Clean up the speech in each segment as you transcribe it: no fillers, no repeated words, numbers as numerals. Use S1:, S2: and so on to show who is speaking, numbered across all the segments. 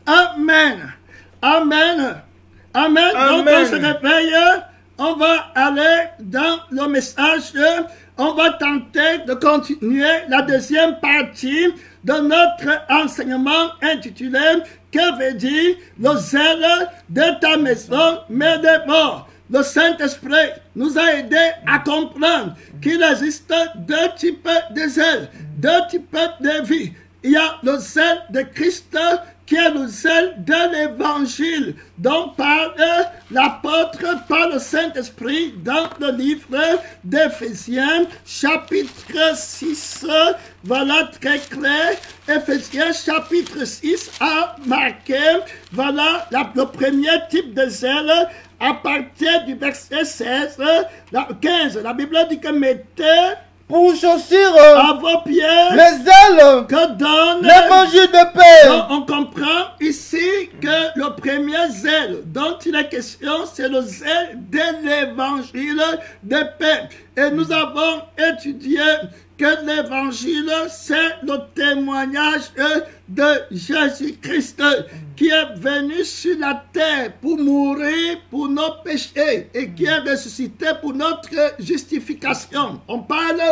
S1: Amen. Amen. Amen. Donc on se réveille. On va aller dans le message. On va tenter de continuer la deuxième partie de notre enseignement intitulé « Que veut dire le zèle de ta maison mais des morts ?» Le Saint-Esprit nous a aidés à comprendre qu'il existe deux types de zèle, deux types de vie. Il y a le zèle de Christ qui est le zèle de l'évangile dont parle l'apôtre par le Saint-Esprit dans le livre d'Éphésiens chapitre 6. Voilà très clair. Éphésiens chapitre 6 a marqué, voilà le premier type de zèle à partir du verset 16, 15. La Bible dit que mettez
S2: pour chaussure
S1: à vos pieds
S2: les ailes
S1: que donne
S2: l'évangile de paix.
S1: Donc, on comprend ici que le premier zèle dont il est question, c'est le zèle de l'évangile de paix. Et nous avons étudié que l'évangile, c'est le témoignage de Jésus-Christ qui est venu sur la terre pour mourir pour nos péchés et qui est ressuscité pour notre justification. On parle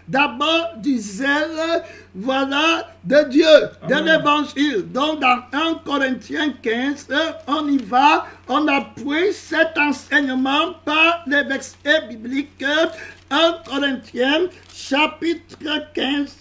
S1: d'abord du zèle, voilà, de Dieu, de l'évangile. Donc dans 1 Corinthiens 15, on y va, on appuie cet enseignement par les versets bibliques. 1 Corinthiens chapitre 15,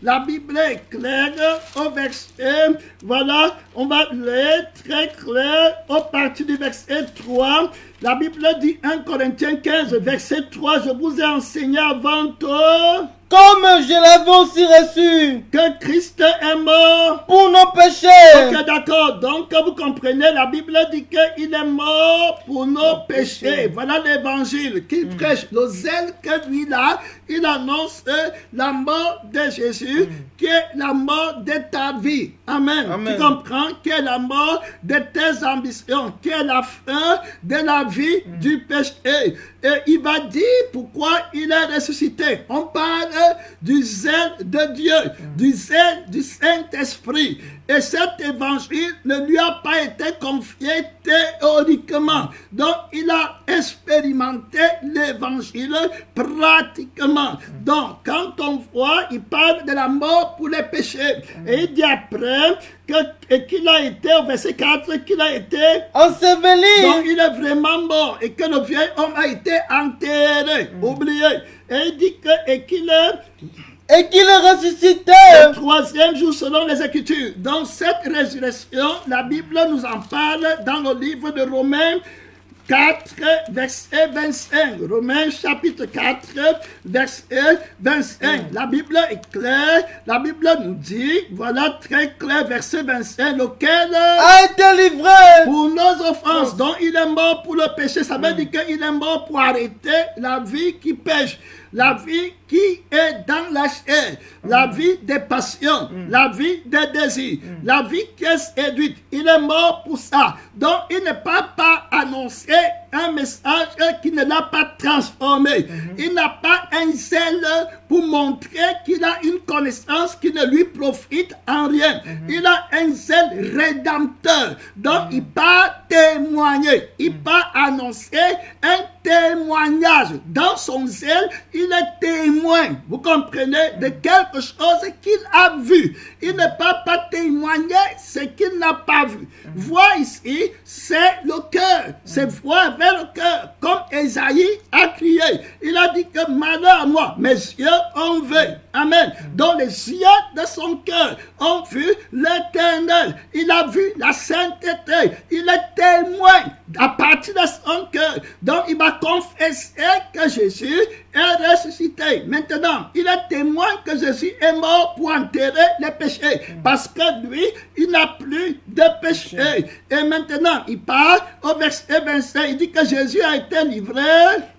S1: la Bible est claire au verset, voilà, on va lire très clair au partir du verset 3. La Bible dit 1 Corinthiens 15, verset 3, je vous ai enseigné avant tout,
S2: comme je l'avais aussi reçu,
S1: que Christ est mort
S2: pour nos péchés.
S1: Ok, d'accord. Donc, vous comprenez, la Bible dit qu'il est mort pour nos péchés. Voilà l'évangile qui prêche. Le zèle que lui là, il annonce la mort de Jésus, qui est la mort de ta vie. Amen. Tu comprends? Qui est la mort de tes ambitions, qui est la fin de la vie du péché. Et il va dire pourquoi il est ressuscité. On parle du zèle de Dieu, du zèle du Saint-Esprit. Et cet évangile ne lui a pas été confié théoriquement. Donc, il a expérimenté l'évangile pratiquement. Donc, quand on voit, il parle de la mort pour les péchés. Et il dit après qu'il a été, au verset 4, qu'il a été
S2: enseveli.
S1: Donc, il est vraiment mort. Et que le vieil homme a été enterré, oublié. Et il dit qu'il est
S2: ressuscité
S1: le troisième jour selon les Écritures. Dans cette résurrection, la Bible nous en parle dans le livre de Romains 4, verset 25. Romains chapitre 4, verset 25. La Bible est claire. La Bible nous dit, voilà très clair, verset 25, lequel
S2: a été livré
S1: pour nos offenses. Donc il est mort pour le péché. Ça veut dire qu'il est mort pour arrêter la vie qui pêche. La vie qui est dans la chair, la vie des passions, la vie des désirs, la vie qui est séduite. Il est mort pour ça. Donc, il ne peut pas annoncer un message qui ne l'a pas transformé. Il n'a pas un zèle pour montrer qu'il a une connaissance qui ne lui profite en rien. Il a un zèle rédempteur. Donc, il peut témoigner. Il peut annoncer un témoignage. Dans son zèle, il est témoin, vous comprenez, de quelque chose qu'il a vu. Il ne peut pas témoigner ce qu'il n'a pas vu. Voix ici, c'est le cœur. C'est voix vers le cœur. Comme Esaïe a crié. Il a dit que malheur à moi, mes yeux ont vu. Amen. Donc les yeux de son cœur ont vu l'Éternel. Il a vu la sainteté. Il est témoin à partir de son cœur. Donc il va confesser que Jésus est ressuscité. Maintenant, il est témoin que Jésus est mort pour enterrer les péchés. Parce que lui, il n'a plus de péché. Et maintenant, il parle au verset 25. Il dit que Jésus a été livré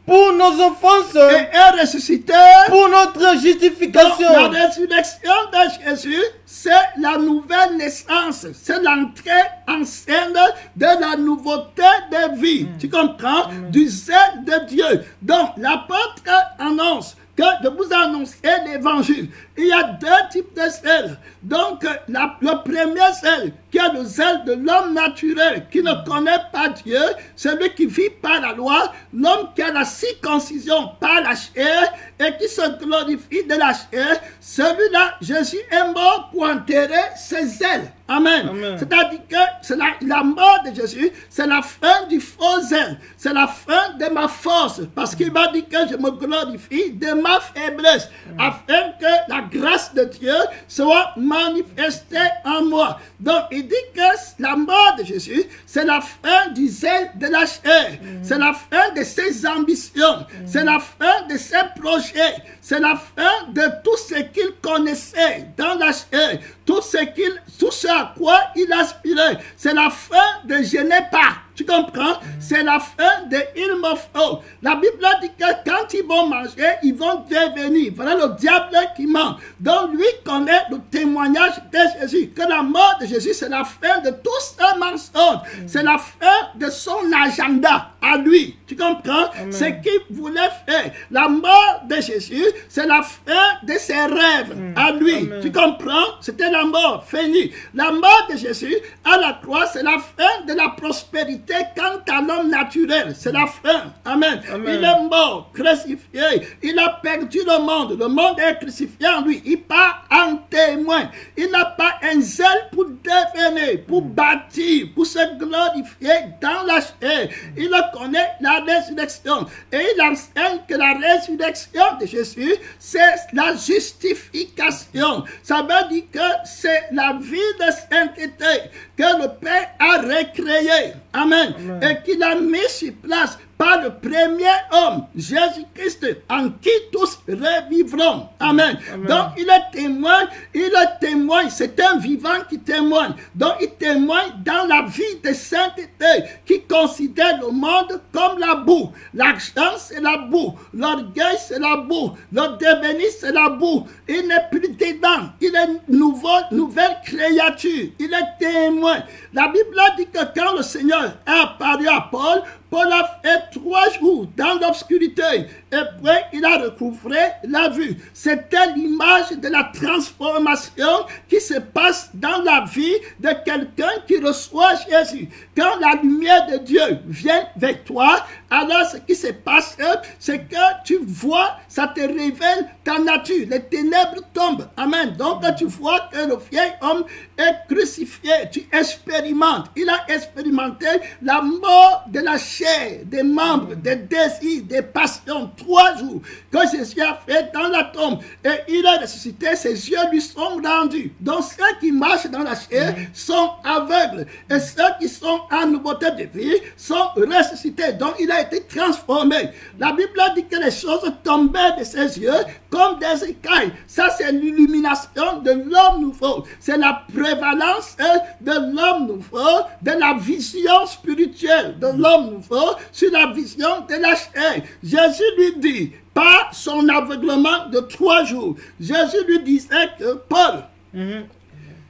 S2: pour nos offenses
S1: et est ressuscité
S2: pour notre justification.
S1: Donc, la résurrection de Jésus, c'est la nouvelle naissance. C'est l'entrée en scène de la nouveauté de vie. Tu comprends? Du zèle de Dieu. Donc, l'apôtre annonce que de vous annoncer l'évangile. Il y a deux types de zèle. Donc, le premier zèle qui qui a le zèle de l'homme naturel, qui ne connaît pas Dieu, celui qui vit par la loi, l'homme qui a la circoncision par la chair et qui se glorifie de la chair, celui-là, Jésus est mort pour enterrer ses zèles. Amen.
S2: Amen.
S1: C'est-à-dire que c'est la mort de Jésus, c'est la fin du faux zèle, c'est la fin de ma force, parce qu'il m'a dit que je me glorifie de ma faiblesse, afin que la grâce de Dieu soit manifestée en moi. Donc il dit que la mort de Jésus, c'est la fin du zèle de la chair, c'est la fin de ses ambitions, c'est la fin de ses projets, c'est la fin de tout ce qu'il connaissait dans la chair, tout ce à quoi il aspirait. C'est la fin de je n'ai pas. Tu comprends? C'est la fin de il me faut. La Bible dit que quand ils vont manger, ils vont devenir. Voilà le diable qui ment. Donc lui connaît le témoignage de Jésus. Que la mort de Jésus, c'est la fin de tout ce mensonge. C'est la fin de son agenda à lui. Tu comprends? Ce qu'il voulait faire. La mort de Jésus, c'est la fin de ses rêves à lui.
S2: Amen.
S1: Tu comprends? C'était la mort finie. La mort de Jésus à la croix, c'est la fin de la prospérité quant à l'homme naturel. C'est la fin. Amen.
S2: Amen.
S1: Il est mort, crucifié. Il a perdu le monde. Le monde est crucifié en lui. Il part en témoin. Il n'a pas un zèle pour devenir, pour bâtir, pour se glorifier dans la chair. Il connaît la résurrection. Et il enseigne que la résurrection de Jésus, c'est la justification. Ça veut dire que c'est la vie de sainteté que le Père a recréée. Amen.
S2: Amen.
S1: Et qu'il a mis sur place par le premier homme, Jésus-Christ, en qui tous revivront. Amen.
S2: Amen.
S1: Donc il témoigne, c'est un vivant qui témoigne. Donc il témoigne dans la vie de sainteté, qui considère le monde comme la boue. L'argent, c'est la boue. L'orgueil, c'est la boue. Le devenir, c'est la boue. Il n'est plus dedans. Il est nouvelle créature. Il est témoin. La Bible dit que quand le Seigneur est apparu à Paul, Paul a fait 3 jours dans l'obscurité et puis il a recouvré la vue. C'était l'image de la transformation qui se passe dans la vie de quelqu'un qui reçoit Jésus. Quand la lumière de Dieu vient vers toi, alors ce qui se passe, c'est que tu vois, ça te révèle ta nature. Les ténèbres tombent. Amen. Donc tu vois que le vieil homme est crucifié. Tu expérimentes. Il a expérimenté la mort de la chair, des membres, des désirs, des passions. 3 jours que Jésus a fait dans la tombe. Et il a ressuscité. Ses yeux lui sont rendus. Donc ceux qui marchent dans la chair sont aveugles. Et ceux qui sont en nouveauté de vie sont ressuscités. Donc il a été transformé. La Bible dit que les choses tombaient de ses yeux comme des écailles. Ça, c'est l'illumination de l'homme nouveau. C'est la prévalence de l'homme nouveau, de la vision spirituelle de l'homme nouveau sur la vision de la chair. Jésus lui dit, par son aveuglement de 3 jours, Jésus lui disait que Paul,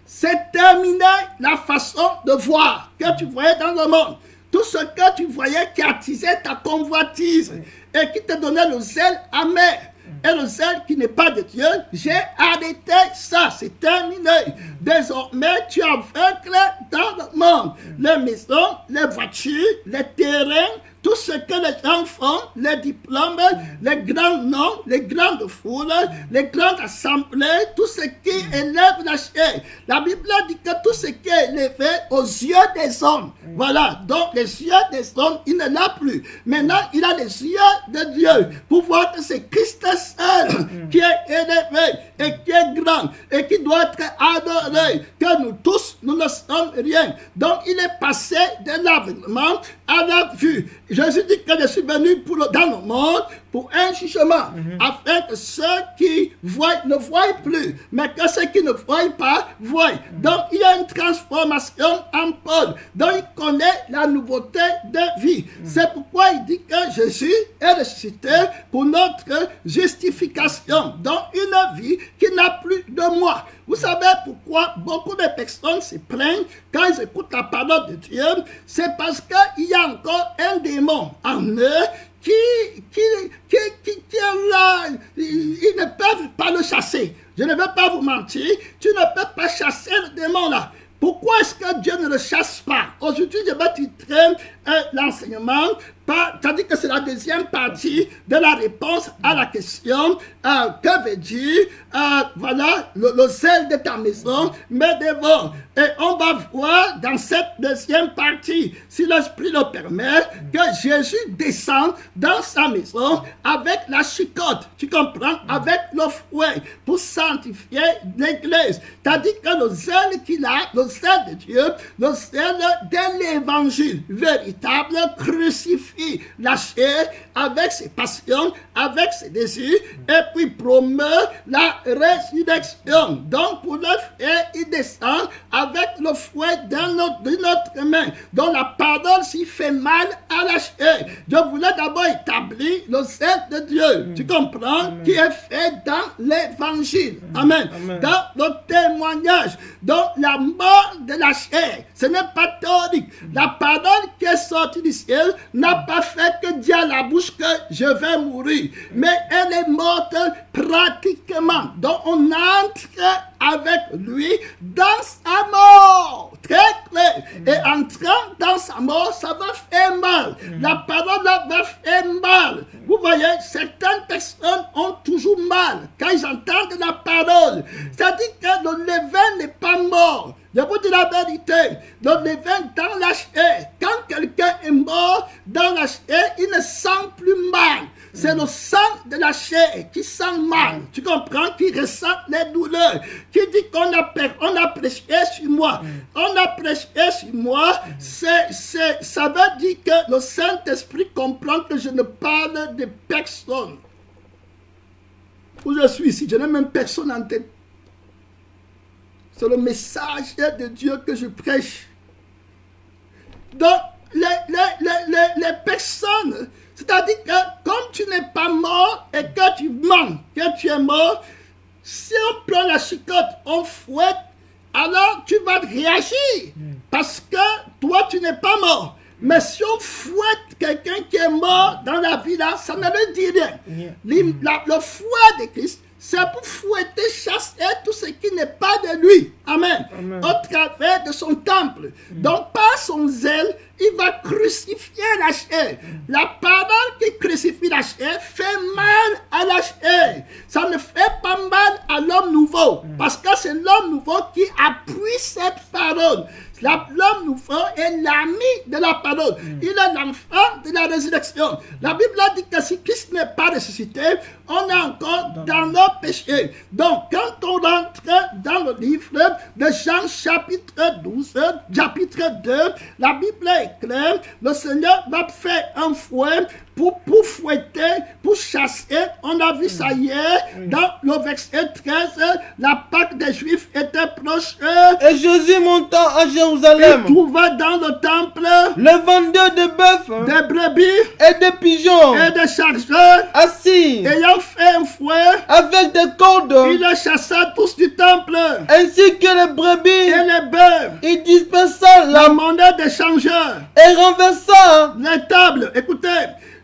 S1: c'est terminé la façon de voir que tu voyais dans le monde. Tout ce que tu voyais qui attisait ta convoitise et qui te donnait le zèle amer et le zèle qui n'est pas de Dieu, j'ai arrêté ça, c'est terminé. Désormais, tu aveugles dans le monde. Les maisons, les voitures, les terrains, tout ce que les gens font, les diplômes, les grands noms, les grandes foules, les grandes assemblées, tout ce qui élève la chair. La Bible dit que tout ce qui est élevé aux yeux des hommes. Voilà, donc les yeux des hommes, il ne l'a plus. Maintenant, il a les yeux de Dieu pour voir que c'est Christ seul qui est élevé et qui est grand et qui doit être adoré. Que nous tous, nous ne sommes rien. Donc, il est passé de l'aveuglement à la vue. Jésus dit que je suis venu dans le monde pour un jugement, afin que ceux qui voient ne voient plus, mais que ceux qui ne voient pas voient. Donc il y a une transformation en Paul. Donc il connaît la nouveauté de vie. C'est pourquoi il dit que Jésus est ressuscité pour notre justification. Donc une vie qui n'a plus de moi. Vous savez pourquoi beaucoup de personnes se plaignent quand ils écoutent la parole de Dieu? C'est parce qu'il y a encore un démon en eux qui est là. Ils ne peuvent pas le chasser. Je ne vais pas vous mentir. Tu ne peux pas chasser le démon là. Pourquoi est-ce que Dieu ne le chasse pas? Aujourd'hui, je vais titrer l'enseignement, c'est-à-dire que c'est la deuxième partie de la réponse à la question que veut dire, voilà, le zèle de ta maison me dévore. Et on va voir dans cette deuxième partie, si l'Esprit le permet, que Jésus descend dans sa maison avec la chicotte, tu comprends, avec le fouet pour sanctifier l'Église. C'est-à-dire que le zèle qu'il a, le zèle de Dieu, le zèle de l'Évangile véritable, crucifie la chair avec ses passions, avec ses désirs, et puis promeut la résurrection. Donc pour le faire, il descend avec le fouet de notre main, dont la parole s'y fait mal à la chair. Je voulais d'abord établir le zèle de Dieu, tu comprends, qui est fait dans l'Évangile. Amen. Dans le témoignage, donc la mort de la chair, ce n'est pas théorique. La parole qui est sortie du ciel n'a pas fait que dire à la bouche que je vais mourir, mais elle est morte pratiquement. Donc on entre avec lui dans sa mort. Très clair. Et entrant dans sa mort, ça va faire mal. La parole va faire mal. Vous voyez, certaines personnes ont toujours mal quand ils entendent la parole. C'est-à-dire que le levain n'est pas mort. Je vous dis la vérité, le levain dans la chair, quand quelqu'un est mort dans la chair, il ne sent plus mal. C'est le sang de la chair qui sent mal. Tu comprends? Qui ressent les douleurs. Qui dit qu'on a prêché sur moi. On a prêché sur moi. Ça veut dire que le Saint-Esprit comprend que je ne parle de personne. Où je suis ici, je n'ai même personne en tête. C'est le message de Dieu que je prêche. Donc, les personnes, c'est-à-dire que comme tu n'es pas mort et que tu mens, que tu es mort, si on prend la chicotte, on fouette, alors tu vas réagir. Parce que toi, tu n'es pas mort. Mais si on fouette quelqu'un qui est mort dans la vie là, ça ne veut dire rien. Le fouet de Christ, c'est pour fouetter, chasser tout ce qui n'est pas de lui. Amen. Au travers de son temple. Donc, par son zèle, il va crucifier la chair. La parole qui crucifie la chair fait mal à la chair. Ça ne fait pas mal à l'homme nouveau. Parce que c'est l'homme nouveau qui appuie cette parole. L'homme nouveau est l'ami de la parole. Il est l'enfant de la résurrection. La Bible dit que si Christ n'est pas ressuscité, on est encore dans nos péchés. Donc, quand on rentre dans le livre de Jean chapitre 12, chapitre 2, la Bible est claire. Le Seigneur va faire un fouet pour fouetter, pour chasser. On a vu ça hier dans le verset 13. La Pâque des Juifs était proche.
S2: Et Jésus montant à Jérusalem,
S1: il trouva dans le temple
S2: le vendeur de bœufs,
S1: des brebis
S2: et de pigeons,
S1: et des chargeurs
S2: assis,
S1: ayant fait un fouet
S2: avec des cordes.
S1: Il les chassa tous du temple,
S2: ainsi que les brebis
S1: et les bœufs.
S2: Il dispersa
S1: la monnaie des changeurs
S2: et renversa
S1: les tables. Écoutez,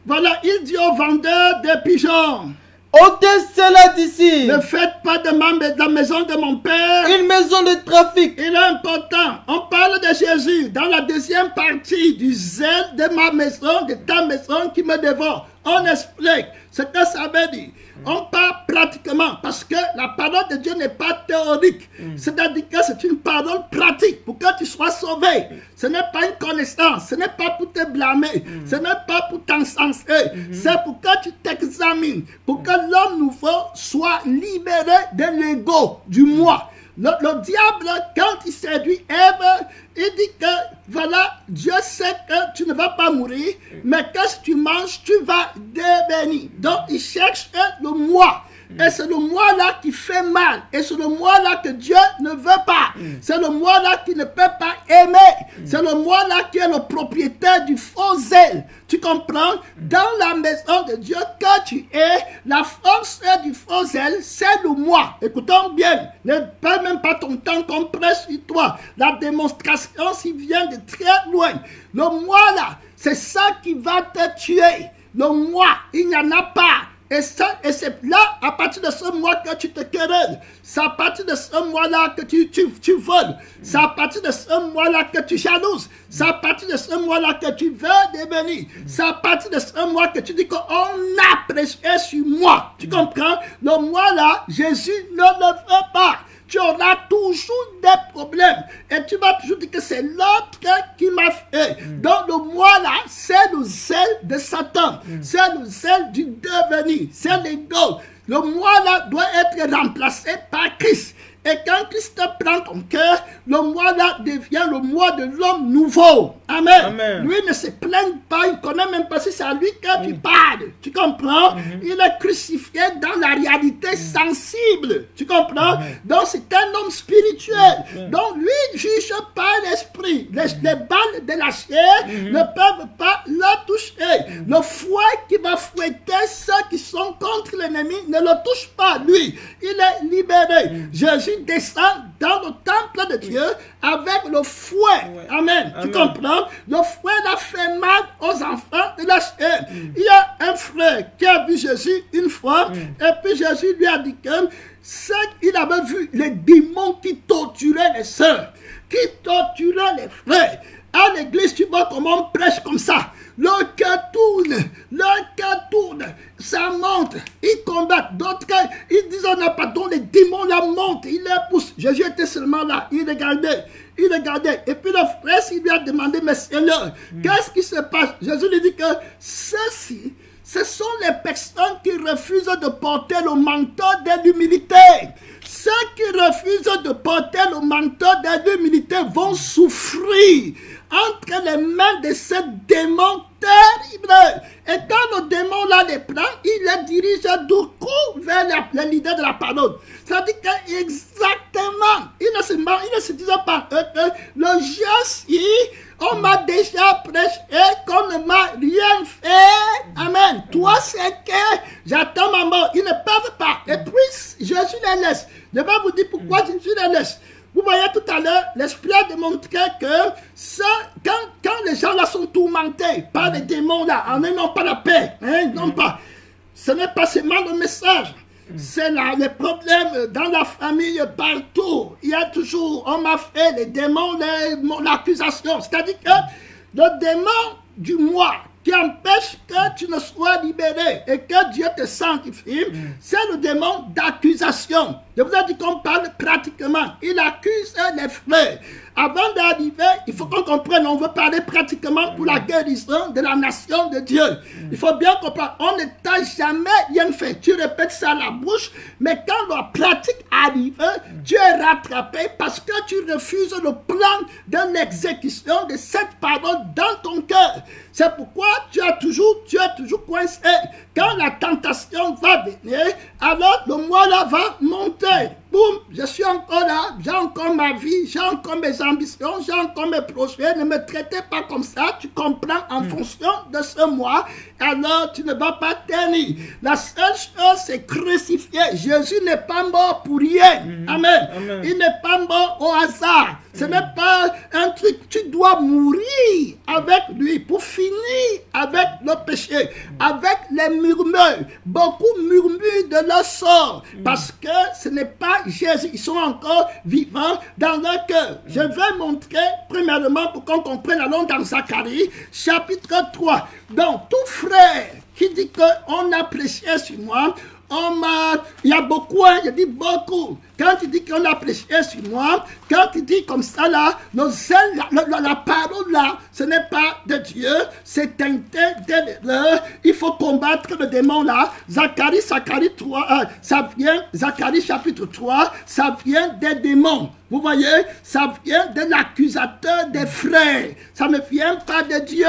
S1: voilà, il dit aux vendeurs des pigeons,
S2: ôtez cela d'ici.
S1: Ne faites pas de la maison de mon père
S2: une maison de trafic.
S1: Il est important. On parle de Jésus dans la deuxième partie du zèle de ma maison, de ta maison qui me dévore. On explique ce que ça veut dire. On parle pratiquement parce que la parole de Dieu n'est pas théorique. C'est-à-dire que c'est une parole pratique pour que tu sois sauvé. Ce n'est pas une connaissance. Ce n'est pas pour te blâmer. Ce n'est pas pour t'encenser. C'est pour que tu t'examines. Pour que l'homme nouveau soit libéré de l'ego, du moi. Le diable, quand il séduit Ève, il dit que, voilà, Dieu sait que tu ne vas pas mourir, mais que si tu manges, tu vas devenir. Donc, il cherche le moi. Et c'est le moi-là qui fait mal. Et c'est le moi-là que Dieu ne veut pas. C'est le moi-là qui ne peut pas aimer. C'est le moi-là qui est le propriétaire du faux zèle. Tu comprends? Dans la maison de Dieu que tu es, la force du faux zèle, c'est le moi. Écoutons bien. Ne perds même pas ton temps qu'on presse sur toi. La démonstration s'y vient de très loin. Le moi-là, c'est ça qui va te tuer. Le moi, il n'y en a pas. Et c'est là, à partir de ce mois que tu te querelles. C'est à partir de ce mois-là que tu voles. C'est à partir de ce mois-là que tu jalouses. C'est à partir de ce mois-là que tu veux devenir. C'est à partir de ce mois que tu dis qu'on a prêché sur moi. Tu comprends? Le mois-là, Jésus ne le veut pas. Tu auras toujours des problèmes. Et tu vas toujours dire que c'est l'autre qui m'a fait. Donc le moi-là, c'est le zèle de Satan. C'est le zèle du devenir. C'est l'ego. Le moi-là doit être remplacé par Christ. Et quand Christ prend ton cœur, le moi-là devient le moi de l'homme nouveau. Amen.
S2: Amen.
S1: Lui ne se plaigne pas, il ne connaît même pas si c'est à lui que tu parles. Tu comprends? Il est crucifié dans la réalité sensible. Tu comprends? Donc c'est un homme spirituel. Donc lui, il juge par l'esprit. Les balles de la chair ne peuvent pas le toucher. Le fouet qui va fouetter ceux qui sont contre l'ennemi ne le touche pas. Lui, il est libéré. Jésus descend dans le temple de Dieu avec le fouet. Amen. Tu comprends? Le fouet a fait mal aux enfants de la chair. Il y a un frère qui a vu Jésus une fois et puis Jésus lui a dit que il avait vu les démons qui torturaient les sœurs, qui torturaient les frères. À l'église, tu vois comment on prêche comme ça. Leur cœur tourne, ça monte, ils combattent. D'autres, ils disent on n'a pas donc les démons là montent, ils les poussent. Jésus était seulement là, il regardait. Et puis le frère, il lui a demandé, mais Seigneur, qu'est-ce qui se passe? Jésus lui dit que ceci, ce sont les personnes qui refusent de porter le manteau de l'humilité. Ceux qui refusent de porter le manteau de l'humilité vont souffrir entre les mains de ce démon terrible. Et quand le démon là les prend, il les dirige du coup vers les leaders de la parole. Ça dit qu'exactement, il ne se disait pas que le juste, on m'a déjà prêché qu'on ne m'a rien fait. Amen. Toi, c'est que j'attends ma mort. Ils ne peuvent pas. Et puis, Jésus les laisse. Je vais vous dire pourquoi Jésus les laisse. Vous voyez tout à l'heure, l'Esprit a démontré que quand les gens là sont tourmentés par les démons là, en n'ayant pas la paix, non pas, ce n'est pas seulement le message. C'est les problèmes dans la famille partout. Il y a toujours, on m'a fait les démons, l'accusation. C'est-à-dire que le démon du moi qui empêche que tu ne sois libéré et que Dieu te sanctifie, c'est le démon d'accusation. Je vous ai dit qu'on parle pratiquement. Il accuse les frères. Avant d'arriver, il faut qu'on comprenne, on veut parler pratiquement pour la guérison de la nation de Dieu. Il faut bien comprendre, on ne t'a jamais rien fait. Tu répètes ça à la bouche, mais quand la pratique arrive, tu es rattrapé parce que tu refuses le plan de l'exécution de cette parole dans ton cœur. C'est pourquoi tu es toujours coincé. Quand la tentation va venir, alors le moi là va monter. Boum, je suis encore là, j'ai encore ma vie, j'ai encore mes ambitions, j'ai encore mes projets. Ne me traitez pas comme ça, tu comprends en fonction de ce moi, alors tu ne vas pas tenir. La seule chose, c'est crucifier. Jésus n'est pas mort pour rien. Amen. Il n'est pas mort au hasard. Ce n'est pas un truc, tu dois mourir avec lui pour finir avec le péché, avec les murmures. Beaucoup murmurent de leur sort parce que ce n'est pas Jésus. Ils sont encore vivants dans leur cœur. Je vais montrer, premièrement, pour qu'on comprenne, allons dans Zacharie, chapitre 3. Donc, tout frère qui dit qu'on a prêché sur moi, il y a beaucoup, je dis beaucoup. Quand il dit qu'on a prêché sur moi, quand il dit comme ça là, la parole là, ce n'est pas de Dieu, c'est teinté de l'erreur. Il faut combattre le démon là. Zacharie 3, Zacharie chapitre 3, ça vient des démons. Vous voyez, ça vient de l'accusateur des frères. Ça ne vient pas de Dieu.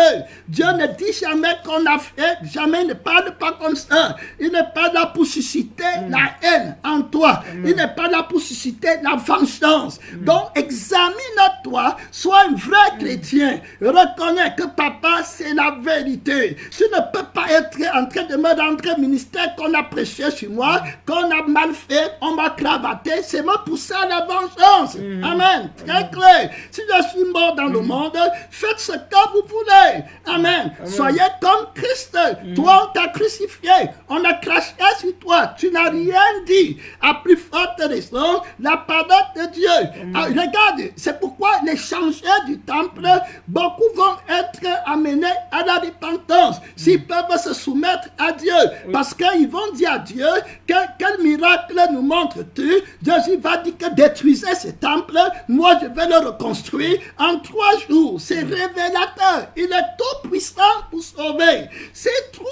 S1: Dieu ne dit jamais qu'on a fait, jamais il ne parle pas comme ça. Il n'est pas là pour susciter la haine en toi. Il n'est pas là là pour susciter la vengeance. Donc, examine-toi, sois un vrai chrétien. Reconnais que papa, c'est la vérité. Tu ne peux pas être en train de me rendre un ministère qu'on a prêché sur moi, qu'on a mal fait, on m'a cravaté, c'est me pousser à la vengeance. Amen. Très clair. Si je suis mort dans le monde, faites ce que vous voulez. Amen. Soyez comme Christ. Toi, on t'a crucifié. On a craché sur toi. Tu n'as rien dit. À plus forte raison, la parole de Dieu. Regarde, c'est pourquoi les changeurs du temple, beaucoup vont être amenés à la repentance. S'ils peuvent se soumettre à Dieu. Parce qu'ils vont dire à Dieu, quel miracle nous montres-tu? Jésus va dire que détruisez ce temple, moi je vais le reconstruire en 3 jours. C'est révélateur. Il est tout puissant pour sauver. S'il trouve,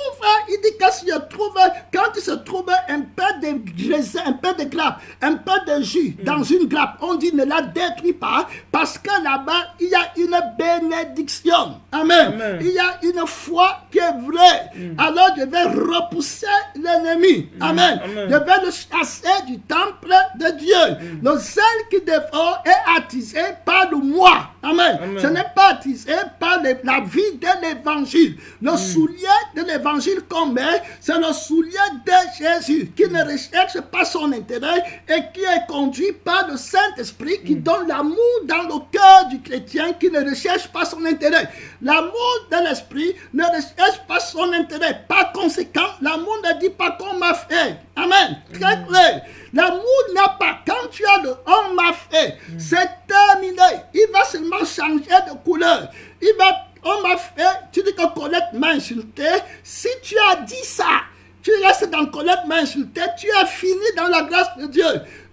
S1: il dit que s'il trouve, quand il se trouve un peu de raisin, un peu de grappe, un peu de jus dans une grappe, on dit ne la détruis pas, parce que là-bas, il y a une bénédiction. Amen.
S2: Amen.
S1: Il y a une foi qui est vraie. Alors je vais repousser l'ennemi. Amen.
S2: Amen.
S1: Je vais le chasser du temple de Dieu. Le zèle qui défend est attisé par le moi. Amen.
S2: Amen.
S1: Ce n'est pas attisé par la vie de l'évangile. Le soulier de l'évangile qu'on met, c'est le soulier de Jésus qui ne recherche pas son intérêt et qui est conduit par le Saint-Esprit qui donne l'amour dans le cœur du chrétien qui ne recherche pas son intérêt. L'amour de l'Esprit ne recherche pas son intérêt. Par conséquent, l'amour ne dit pas qu'on m'a fait. Amen. Très clair. L'amour n'a pas. Quand tu as le on m'a fait, c'est terminé. Il va seulement changer de couleur. Il va, on m'a fait, tu dis que Colette m'a insulté. Si tu as dit ça, tu restes dans Colette m'a insulté, tu as fini dans la grâce de Dieu.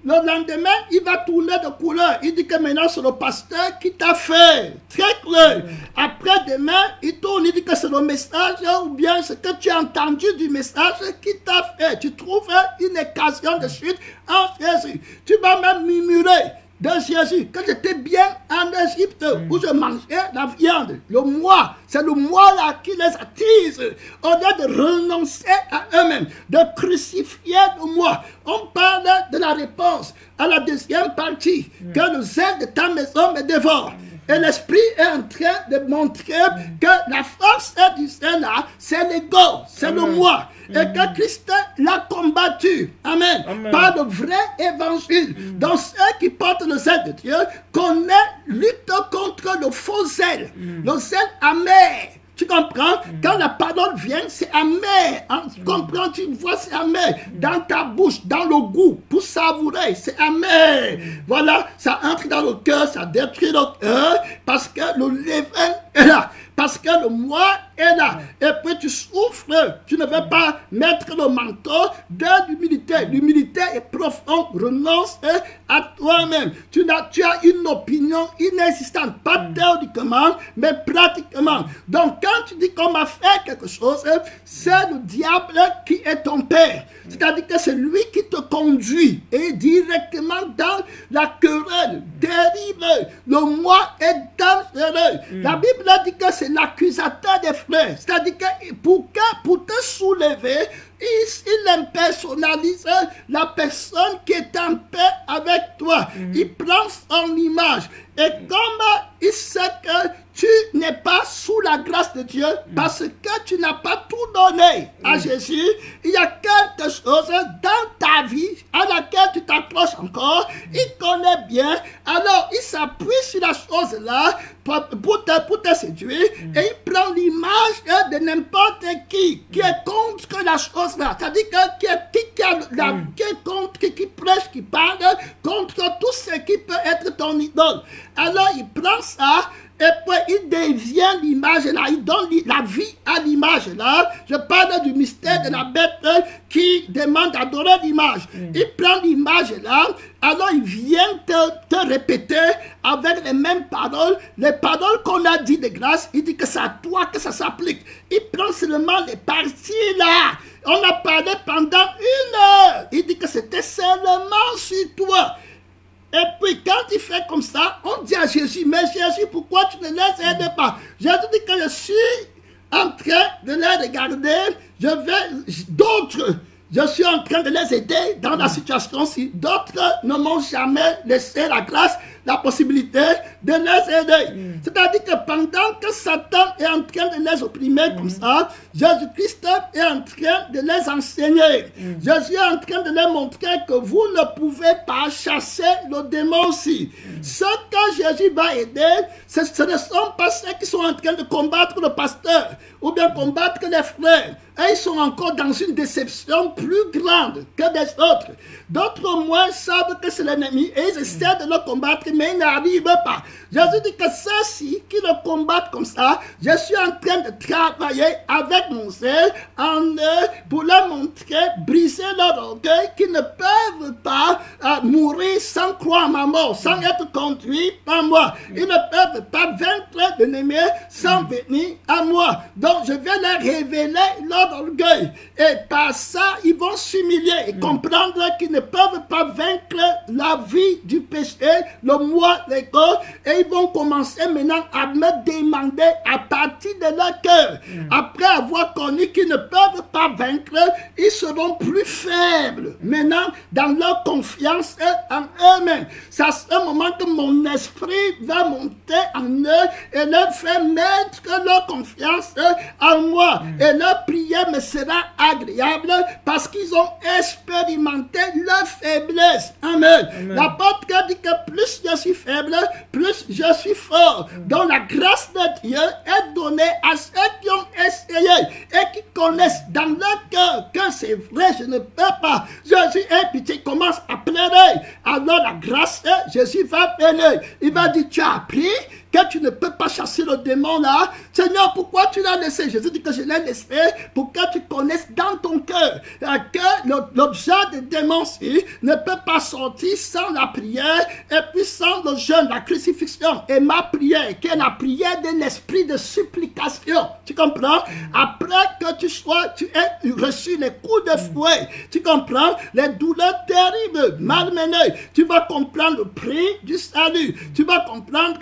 S1: Le lendemain, il va tourner de couleur. Il dit que maintenant c'est le pasteur qui t'a fait. Très clair. Après demain, il tourne, il dit que c'est le message ou bien ce que tu as entendu du message qui t'a fait. Tu trouves une occasion de chute en Jésus. Tu vas même murmurer de Jésus, que j'étais bien en Égypte où je mangeais la viande. Le moi, c'est le moi là qui les attise. Au lieu de renoncer à eux-mêmes, de crucifier le moi. On parle de la réponse à la deuxième partie, que le zèle de ta maison me dévore. Et l'Esprit est en train de montrer que la force du zèle là, c'est l'ego, c'est le moi. Et que Christ l'a combattu. Amen.
S2: Amen.
S1: Par le vrai évangile. Donc ceux qui portent le zèle de Dieu luttent contre le faux zèle. Le zèle amer. Tu comprends? Quand la parole vient, c'est amer. Tu comprends? Tu vois, c'est amer. Dans ta bouche, dans le goût, pour savourer, c'est amer. Voilà, ça entre dans le cœur, ça détruit le cœur, parce que le levain est là. Parce que le moi est là. Et puis tu souffres. Tu ne veux pas mettre le manteau de l'humilité. L'humilité est profonde. Renonce à toi-même. Tu as une opinion inexistante. Pas théoriquement, mais pratiquement. Donc quand tu dis qu'on m'a fait quelque chose, c'est le diable qui est ton père. C'est-à-dire que c'est lui qui te conduit. Et directement dans la querelle terrible. Le moi est dangereux. La Bible dit que c'est l'accusateur des frères. C'est-à-dire que pour te soulever, il impersonnalise la personne qui est en paix avec toi. Il prend son image. Et comme il sait que tu n'es pas sous la grâce de Dieu, parce que tu n'as pas tout donné à Jésus, il y a quelque chose dans ta vie à laquelle tu t'approches encore. Il connaît bien. Alors, il s'appuie sur la chose là pour te séduire. Et il prend l'image de n'importe qui est contre la chose là. C'est-à-dire qui est contre, qui prêche, qui parle contre tout ce qui peut être ton idole. Alors, il prend ça. Et puis il devient l'image là, il donne la vie à l'image là. Je parle du mystère de la bête qui demande d'adorer l'image. Il prend l'image là, alors il vient te répéter avec les mêmes paroles, les paroles qu'on a dit de grâce. Il dit que c'est à toi que ça s'applique. Il prend seulement les parties là. On a parlé pendant 1 heure. Il dit que c'était seulement sur toi. Et puis quand il fait comme ça, on dit à Jésus, mais Jésus, pourquoi tu ne les aides pas? Jésus dit que je suis en train de les regarder, d'autres je suis en train de les aider dans la situation-ci. D'autres ne m'ont jamais laissé la grâce, la possibilité de les aider. C'est-à-dire que pendant que Satan est en train de les opprimer comme ça, Jésus-Christ est en train de les enseigner. Jésus est en train de les montrer que vous ne pouvez pas chasser le démon aussi. Ce que Jésus va aider, ce ne sont pas ceux qui sont en train de combattre le pasteur ou bien combattre les frères. Et ils sont encore dans une déception plus grande que des autres. D'autres au moins savent que c'est l'ennemi et ils essaient de le combattre, mais ils n'arrivent pas. Jésus dit que ceux-ci qui le combattent comme ça, je suis en train de travailler avec mon zèle en eux pour leur montrer, briser leur orgueil, qu'ils ne peuvent pas mourir sans croire à ma mort, sans être conduits par moi. Ils ne peuvent pas vaincre l'ennemi sans venir à moi. Donc je vais leur révéler leur orgueil. Et par ça, ils vont s'humilier et comprendre qu'ils ne peuvent pas vaincre la vie du péché, le moi, l'ego. Et ils vont commencer maintenant à me demander à partir de leur cœur. Après avoir connu qu'ils ne peuvent pas vaincre, ils seront plus faibles. Maintenant, dans leur confiance en eux-mêmes. C'est à ce moment que mon esprit va monter en eux et leur faire mettre leur confiance en moi. Et leur prière me sera agréable parce qu'ils ont expérimenté leur faiblesse. Amen. L'apôtre dit que plus je suis faible, plus je suis fort. Donc la grâce de Dieu est donnée à ceux qui ont essayé et qui connaissent dans leur cœur que c'est vrai, je ne peux pas. Jésus est pitié, commence à pleurer. Alors la grâce de Jésus va venir. Il va dire, tu as appris que tu ne peux pas chasser le démon là. Seigneur, pourquoi tu l'as laissé? Jésus dit que je l'ai laissé pour que tu connaisses dans ton cœur que l'objet des démons-ci ne peut pas sortir sans la prière et puis sans le jeûne, la crucifixion. Et ma prière, qui est la prière de l'esprit de supplication. Tu comprends? Après que tu aies reçu les coups de fouet, tu comprends? Les douleurs terribles, malmenées, tu vas comprendre le prix du salut. Tu vas comprendre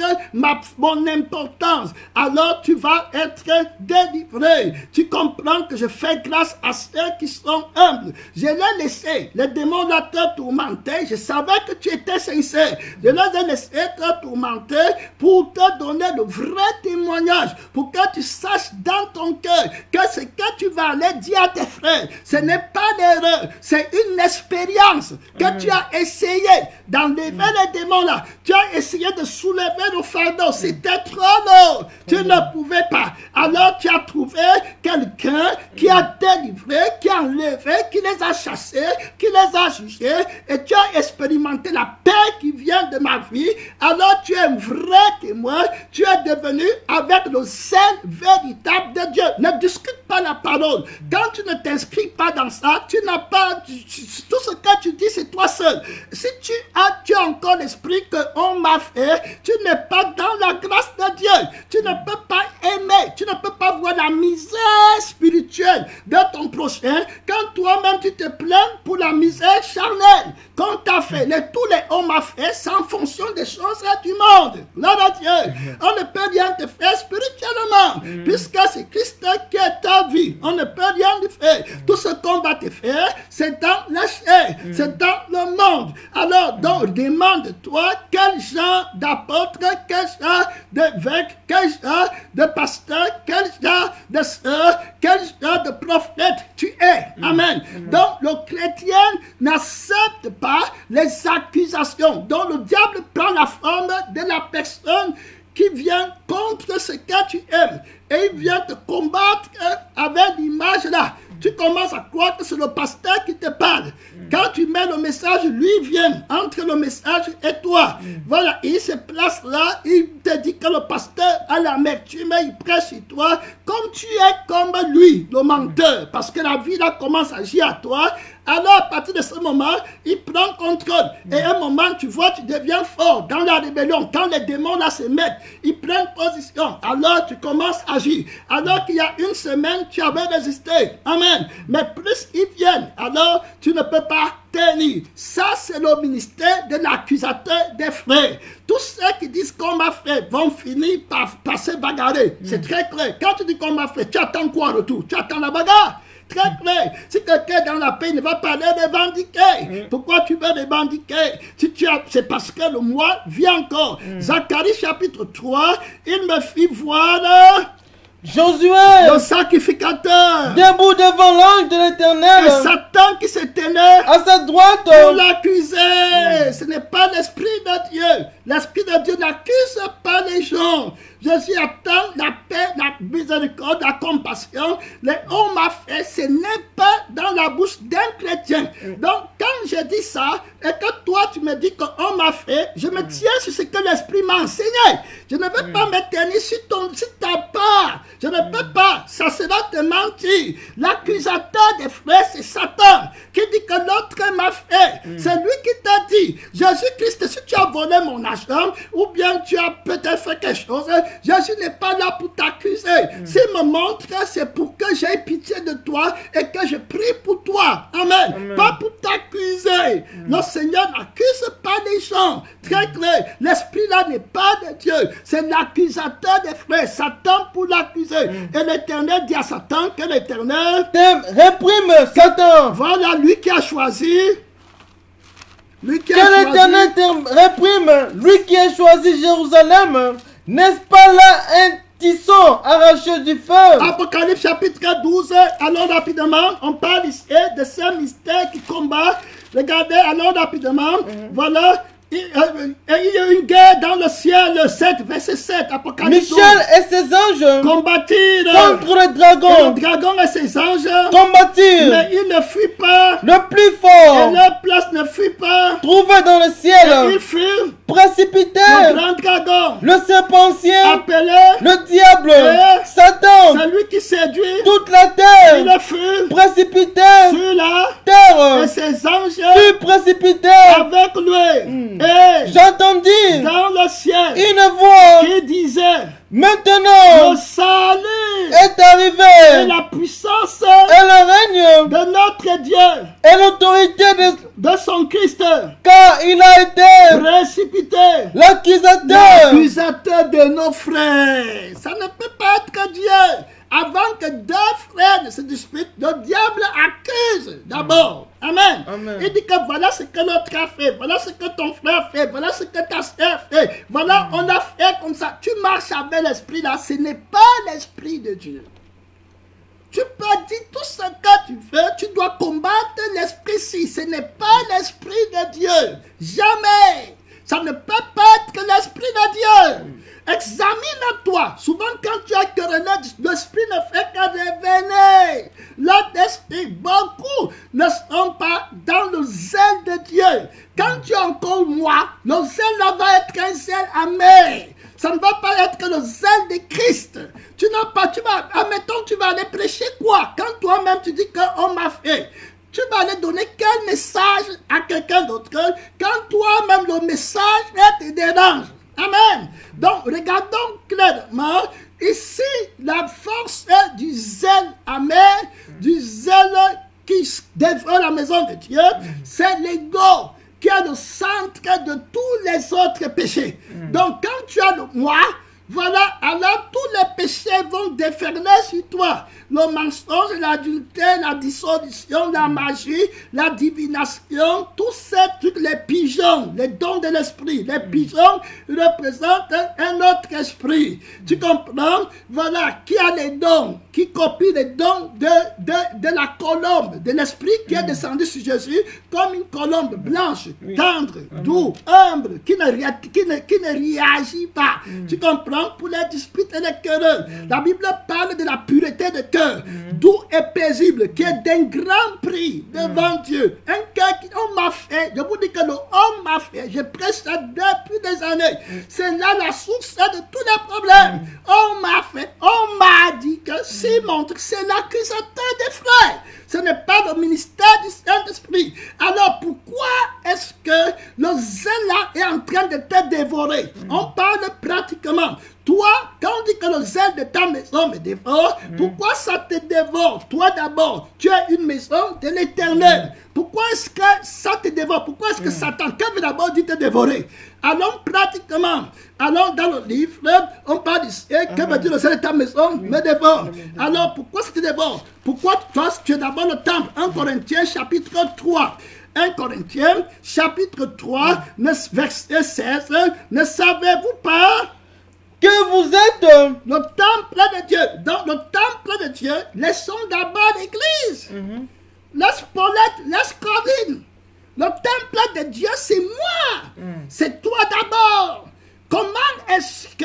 S1: mon importance. Alors tu vas être délivré. Tu comprends que je fais grâce à ceux qui sont humbles. Je l'ai laissé. Les démons l'ont te tourmenté. Je savais que tu étais sincère. Je les ai laissés te tourmenter pour te donner le vrai témoignage. Pour que tu saches dans ton cœur que ce que tu vas aller dire à tes frères, ce n'est pas l'erreur. C'est une expérience que tu as essayé d'enlever les démons là. Tu as essayé de soulever le fardeau. C'était trop lourd. Tu ne pouvais pas. Alors tu as trouvé quelqu'un qui a délivré, qui a enlevé, qui les a chassés, qui les a jugés. Et tu as expérimenté la paix qui vient de ma vie. Alors tu es un vrai témoin. Tu es devenu avec le zèle véritable de Dieu. Ne discute pas la parole. Quand tu ne t'inscris pas dans ça, tu n'as pas... Tout ce que tu dis, c'est toi seul. Si tu as encore l'esprit qu'on m'a fait, tu n'es pas dans la grâce de Dieu. Tu ne peux pas aimer. Tu ne peux pas voir la misère spirituelle de ton prochain quand toi-même tu te plains pour la misère charnelle qu'on t'a fait. Tous les hommes ont fait, c'est en fonction des choses du monde. Gloire à Dieu. On ne peut rien te faire spirituellement puisque c'est Christ qui est ta vie. On ne peut rien te faire. Tout ce qu'on va te faire, c'est dans la chair, c'est dans le monde. Alors, donc, demande-toi quel genre d'apôtre, quel genre d'évêque, quel genre de pasteur, quel genre de sœur, quel genre de prophète tu es. Amen. Donc, le chrétien n'accepte pas les accusations. Donc, le diable prend la forme de la personne qui vient contre ce que tu aimes. Et il vient te combattre avec l'image là. Tu commences à croire que c'est le pasteur qui te parle. Quand tu mets le message, lui vient entre le message et toi. Voilà, il se place là, il te dit que le pasteur a l'amertume, il prêche sur toi, comme tu es comme lui, le menteur. Parce que la vie là commence à agir à toi. Alors, à partir de ce moment, il prend contrôle. Et à un moment, tu vois, tu deviens fort dans la rébellion. Quand les démons là se mettent, ils prennent position. Alors, tu commences à agir. Alors qu'il y a une semaine, tu avais résisté. Amen. Mais plus ils viennent, alors tu ne peux pas tenir. Ça, c'est le ministère de l'accusateur des frères. Tous ceux qui disent qu'on m'a fait vont finir par se bagarrer. C'est très clair. Quand tu dis qu'on m'a fait, tu attends quoi en retour? Tu attends la bagarre. Très clair. Si quelqu'un est dans la paix, il ne va pas les revendiquer. Pourquoi tu veux revendiquer? Si tu as, c'est parce que le mois vient encore. Zacharie chapitre 3, il me fit voir
S2: Josué,
S1: le sacrificateur.
S2: debout devant l'ange de
S1: Et
S2: l'Éternel,
S1: Satan qui se tenait
S2: à sa droite.
S1: pour l'accuser. Ce n'est pas l'Esprit de Dieu. L'Esprit de Dieu n'accuse pas les gens. Jésus attend la paix, la miséricorde, la compassion. Les on m'a fait, ce n'est pas dans la bouche d'un chrétien. Donc, quand je dis ça, et que toi tu me dis qu'on m'a fait, je me tiens sur ce que l'Esprit m'a enseigné. Je ne veux pas me tenir sur ta part. Je ne peux pas. Ça sera te mentir. L'accusateur des frères, c'est Satan qui dit que l'autre m'a fait. C'est lui qui t'a dit, Jésus-Christ, si tu as volé mon argent, ou bien tu as peut-être fait quelque chose, Jésus n'est pas là pour t'accuser. S'il me montre, c'est pour que j'aie pitié de toi et que je prie pour toi. Amen. Pas pour t'accuser. Le Seigneur n'accuse pas les gens. Très clair. L'esprit là n'est pas de Dieu. C'est l'accusateur des frères. Satan pour l'accuser. Et l'Éternel dit à Satan que l'Éternel
S2: Réprime Satan.
S1: voilà lui qui a choisi. Lui qui
S2: Que
S1: a choisi.
S2: l'Éternel te réprime, lui qui a choisi Jérusalem. N'est-ce pas là un tisson arraché du feu?
S1: Apocalypse chapitre 12, alors rapidement, on parle ici de ce mystère qui combat. Regardez, alors rapidement, voilà, il y a une guerre dans le ciel, 7, verset 7, Apocalypse 12.
S2: Michel et ses anges
S1: Combattirent
S2: contre le
S1: et
S2: dragon.
S1: le dragon et ses anges,
S2: Combattirent
S1: mais il ne fuit pas,
S2: le plus
S1: et
S2: fort.
S1: leur place ne fuit pas,
S2: Trouvé dans le
S1: et
S2: ciel,
S1: il fut
S2: précipité.
S1: le grand dragon,
S2: Le serpent ancien,
S1: appelé
S2: le diable,
S1: Et
S2: Satan,
S1: celui qui séduit,
S2: toute la terre,
S1: il fut
S2: précipité.
S1: sur la
S2: Terre
S1: et ses anges
S2: fut précipité.
S1: avec lui. Et
S2: J'entendis
S1: dans le ciel,
S2: une voix.
S1: qui disait,
S2: Maintenant
S1: le salut
S2: est
S1: et
S2: arrivé
S1: la puissance
S2: et le règne
S1: de notre Dieu,
S2: et l'autorité
S1: de son Christ,
S2: car il a été
S1: précipité,
S2: l'accusateur.
S1: l'accusateur de nos frères. Ça ne peut pas être Dieu. Avant que deux frères ne se disputent, le diable accuse d'abord. Amen.
S2: Amen.
S1: Il dit que voilà ce que l'autre a fait, voilà ce que ton frère fait, voilà ce que ta soeur fait, voilà on a fait comme ça. Tu marches avec l'esprit là, ce n'est pas l'esprit de Dieu. Tu peux dire tout ce que tu veux, tu dois combattre l'esprit-ci. Ce n'est pas l'esprit de Dieu. Jamais. Ça ne peut pas être l'esprit de Dieu. Examine-toi. Souvent, quand tu as querellé, l'esprit ne fait que revenir. L'autre esprit, beaucoup ne sont pas dans le zèle de Dieu. Quand tu es encore moi, le zèle là va être un zèle amer. Ça ne va pas être que le zèle de Christ. Tu n'as pas, tu vas, admettons, tu vas aller prêcher quoi? Quand toi-même tu dis qu'on m'a fait. Tu vas aller donner quel message à quelqu'un d'autre quand toi-même le message te dérange. Amen. Donc, regardons clairement ici la force du zèle amer, du zèle qui défend la maison de Dieu, c'est l'ego qui est le centre de tous les autres péchés. Donc, quand tu as le moi, voilà, alors tous les péchés vont déferler sur toi. Le mensonge, l'adultère, la dissolution, la magie, la divination, tous ces trucs, les pigeons, les dons de l'esprit. Les pigeons représentent un autre esprit. Tu comprends? Voilà, qui a les dons, qui copie les dons de la colombe, de l'esprit qui est descendu sur Jésus comme une colombe blanche, tendre, doux, humble, qui ne réagit pas. Tu comprends? Pour les disputes et les querelles. La Bible parle de la pureté de cœur, doux et paisible, qui est d'un grand prix devant Dieu. Un cœur qui on m'a fait, je vous dis que le homme m'a fait, je prêche ça depuis des années. C'est là la source de tous les problèmes. On m'a fait, on m'a dit que Simon, c'est l'accusateur des frères. Ce n'est pas le ministère du Saint-Esprit. Alors pourquoi est-ce que le zèle là est en train de te dévorer? On parle pratiquement. Toi, quand dit que le zèle de ta maison me dévore, pourquoi ça te dévore? Toi d'abord, tu as une maison de l'Éternel. Pourquoi est-ce que ça te dévore? Pourquoi est-ce que Satan, qui veut d'abord dit te dévorer? Alors pratiquement, alors dans le livre, on parle ici, que veut dire le zèle de ta maison me dévore. Alors pourquoi ça te dévore? Pourquoi toi, tu es d'abord le temple? 1 Corinthiens chapitre 3. 1 Corinthiens, chapitre 3, verset 16. Ne savez-vous pas
S2: que vous êtes
S1: le temple de Dieu? Dans le temple de Dieu, laissons d'abord l'Église. Laisse Paulette, laisse Corinne. Le temple de Dieu, c'est moi. C'est toi d'abord. Comment est-ce que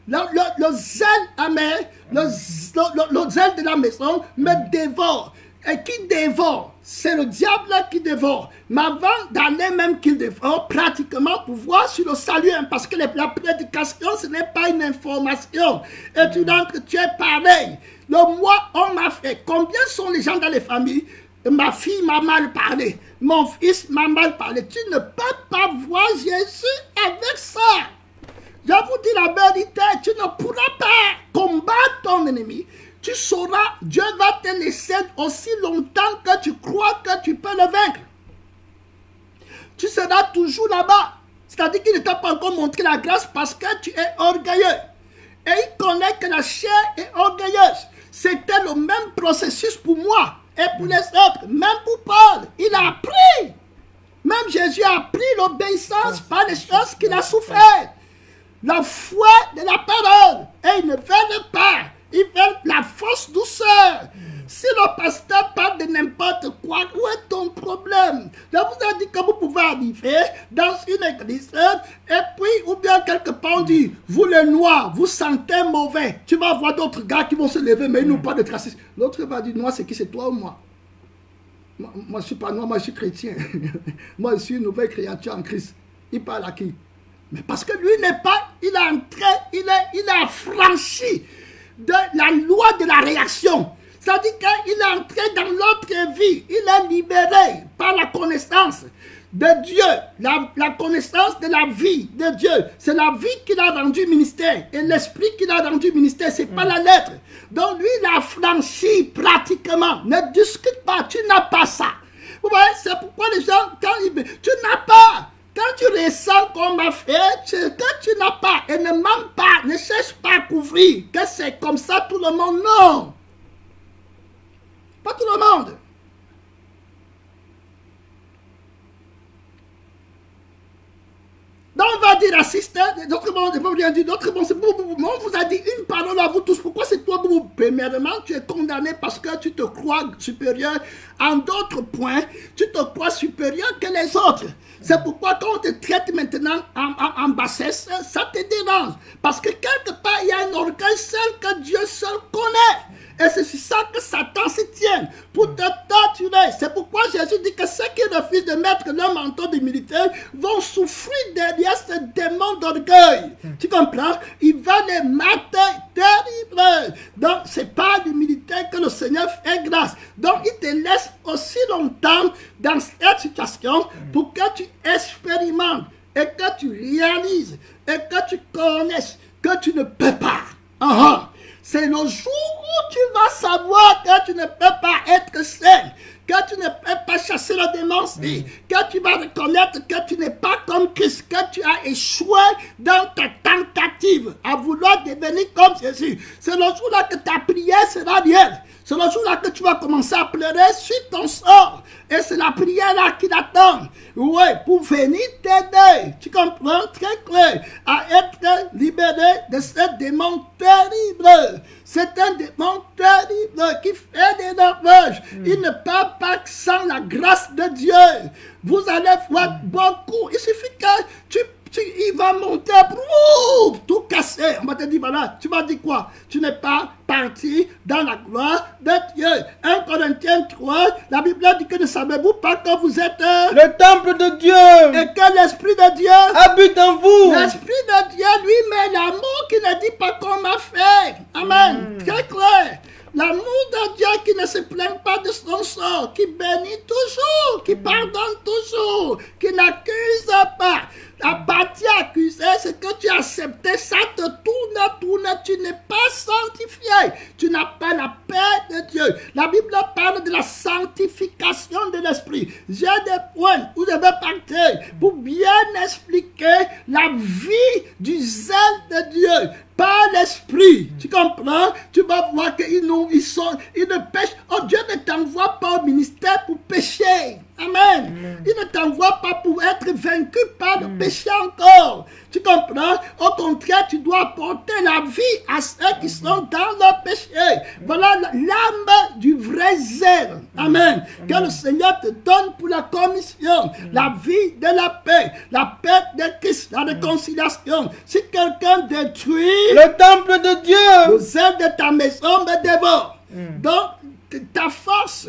S1: le zèle amer, le zèle de la maison me dévore? Et qui dévore? C'est le diable qui dévore. Mais avant d'aller même qu'il dévore, pratiquement pour voir sur le salut, parce que la prédication, ce n'est pas une information. Et tu entres, tu es pareil. Le moi, on m'a fait. Combien sont les gens dans les familles? Ma fille m'a mal parlé. Mon fils m'a mal parlé. Tu ne peux pas voir Jésus avec ça. Je vous dis la vérité, tu ne pourras pas combattre ton ennemi. Tu sauras, Dieu va te laisser aussi longtemps que tu crois que tu peux le vaincre. Tu seras toujours là-bas. C'est-à-dire qu'il ne t'a pas encore montré la grâce parce que tu es orgueilleux. Et il connaît que la chair est orgueilleuse. C'était le même processus pour moi et pour les autres. Même pour Paul, il a appris. Même Jésus a appris l'obéissance par les choses qu'il a souffert. La foi de la parole. Et il ne veut pas. Ils veulent la fausse douceur. Si le pasteur parle de n'importe quoi, où est ton problème? Je vous ai dit que vous pouvez arriver dans une église et puis, ou bien quelque part, on dit, vous les noirs, vous sentez mauvais. Tu vas voir d'autres gars qui vont se lever, mais ils n'ont pas de traces. L'autre va dire, noir, c'est qui? C'est toi ou moi? Moi, je ne suis pas noir, moi, je suis chrétien. Moi, je suis une nouvelle créature en Christ. Il parle à qui? Mais parce que lui n'est pas, il a entré, il a franchi de la loi de la réaction. C'est-à-dire qu'il est entré dans l'autre vie. Il est libéré par la connaissance de Dieu. La connaissance de la vie de Dieu. C'est la vie qu'il a rendu ministère. Et l'esprit qu'il a rendu ministère, ce n'est pas la lettre. Donc lui, il a franchi pratiquement. Ne discute pas, tu n'as pas ça. Vous voyez, c'est pourquoi les gens, tu n'as pas. Quand tu ressens qu'on m'a fait, que tu n'as pas, et ne mens pas, ne cherche pas à couvrir, que c'est comme ça tout le monde, non. Pas tout le monde. Donc on va dire raciste, d'autres mots, on vous a dit une parole à vous tous. Pourquoi c'est toi, vous? Premièrement, tu es condamné parce que tu te crois supérieur. En d'autres points, tu te crois supérieur que les autres. C'est pourquoi quand on te traite maintenant en bassesse, ça te dérange. Parce que quelque part, il y a un orgueil seul que Dieu seul connaît. Et c'est sur ça que Satan se tient, pour te torturer. C'est pourquoi Jésus dit que ceux qui refusent de mettre leur manteau d'humilité vont souffrir derrière ce démon d'orgueil. Tu comprends? Il va les mater terrible. Donc, ce n'est pas l'humilité que le Seigneur fait grâce. Donc, il te laisse aussi longtemps dans cette situation pour que tu expérimentes et que tu réalises et que tu connaisses que tu ne peux pas. C'est le jour où tu vas savoir que tu ne peux pas être saint, que tu ne peux pas chasser le démon, que tu vas reconnaître que tu n'es pas comme Christ, que tu as échoué dans ta tentative à vouloir devenir comme Jésus. C'est le jour-là que ta prière sera réelle. C'est le jour-là que tu vas commencer à pleurer sur ton sort. Et c'est la prière-là qui t'attend. Oui, pour venir t'aider. Tu comprends très clair. À être libéré de ce démon terrible. C'est un démon terrible qui fait des ravages. Il ne part pas sans la grâce de Dieu. Vous allez voir beaucoup. Il suffit que il va monter, tout casser. On va te dire, voilà, tu vas dire quoi? Tu n'es pas parti dans la gloire de Dieu. 1 Corinthiens 3, la Bible dit que ne savez-vous pas que vous êtes
S2: le temple de Dieu
S1: et que l'Esprit de Dieu
S2: habite en vous.
S1: L'Esprit de Dieu, lui, met l'amour qui ne dit pas qu'on m'a fait. Amen. Très clair. L'amour de Dieu qui ne se plaint pas de son sort, qui bénit toujours, qui pardonne toujours, qui n'accuse pas. La partie accusée, c'est que tu as accepté, ça te tourne tu n'es pas sanctifié. Tu n'as pas la paix de Dieu. La Bible parle de la sanctification de l'esprit. J'ai des points où je vais partir pour bien expliquer la vie du zèle de Dieu par l'esprit. Tu comprends? Tu vas voir qu'ils ne pêchent. Oh, Dieu ne t'envoie pas au ministère pour pécher. Amen. Il ne t'envoie pas pour être vaincu par le péché encore. Tu comprends? Au contraire, tu dois apporter la vie à ceux qui sont dans le péché. Voilà l'âme du vrai zèle. Amen. Que le Seigneur te donne pour la commission, la vie de la paix de Christ, la réconciliation. Si quelqu'un détruit
S2: le temple de Dieu,
S1: le zèle de ta maison me dévore. Donc, ta force,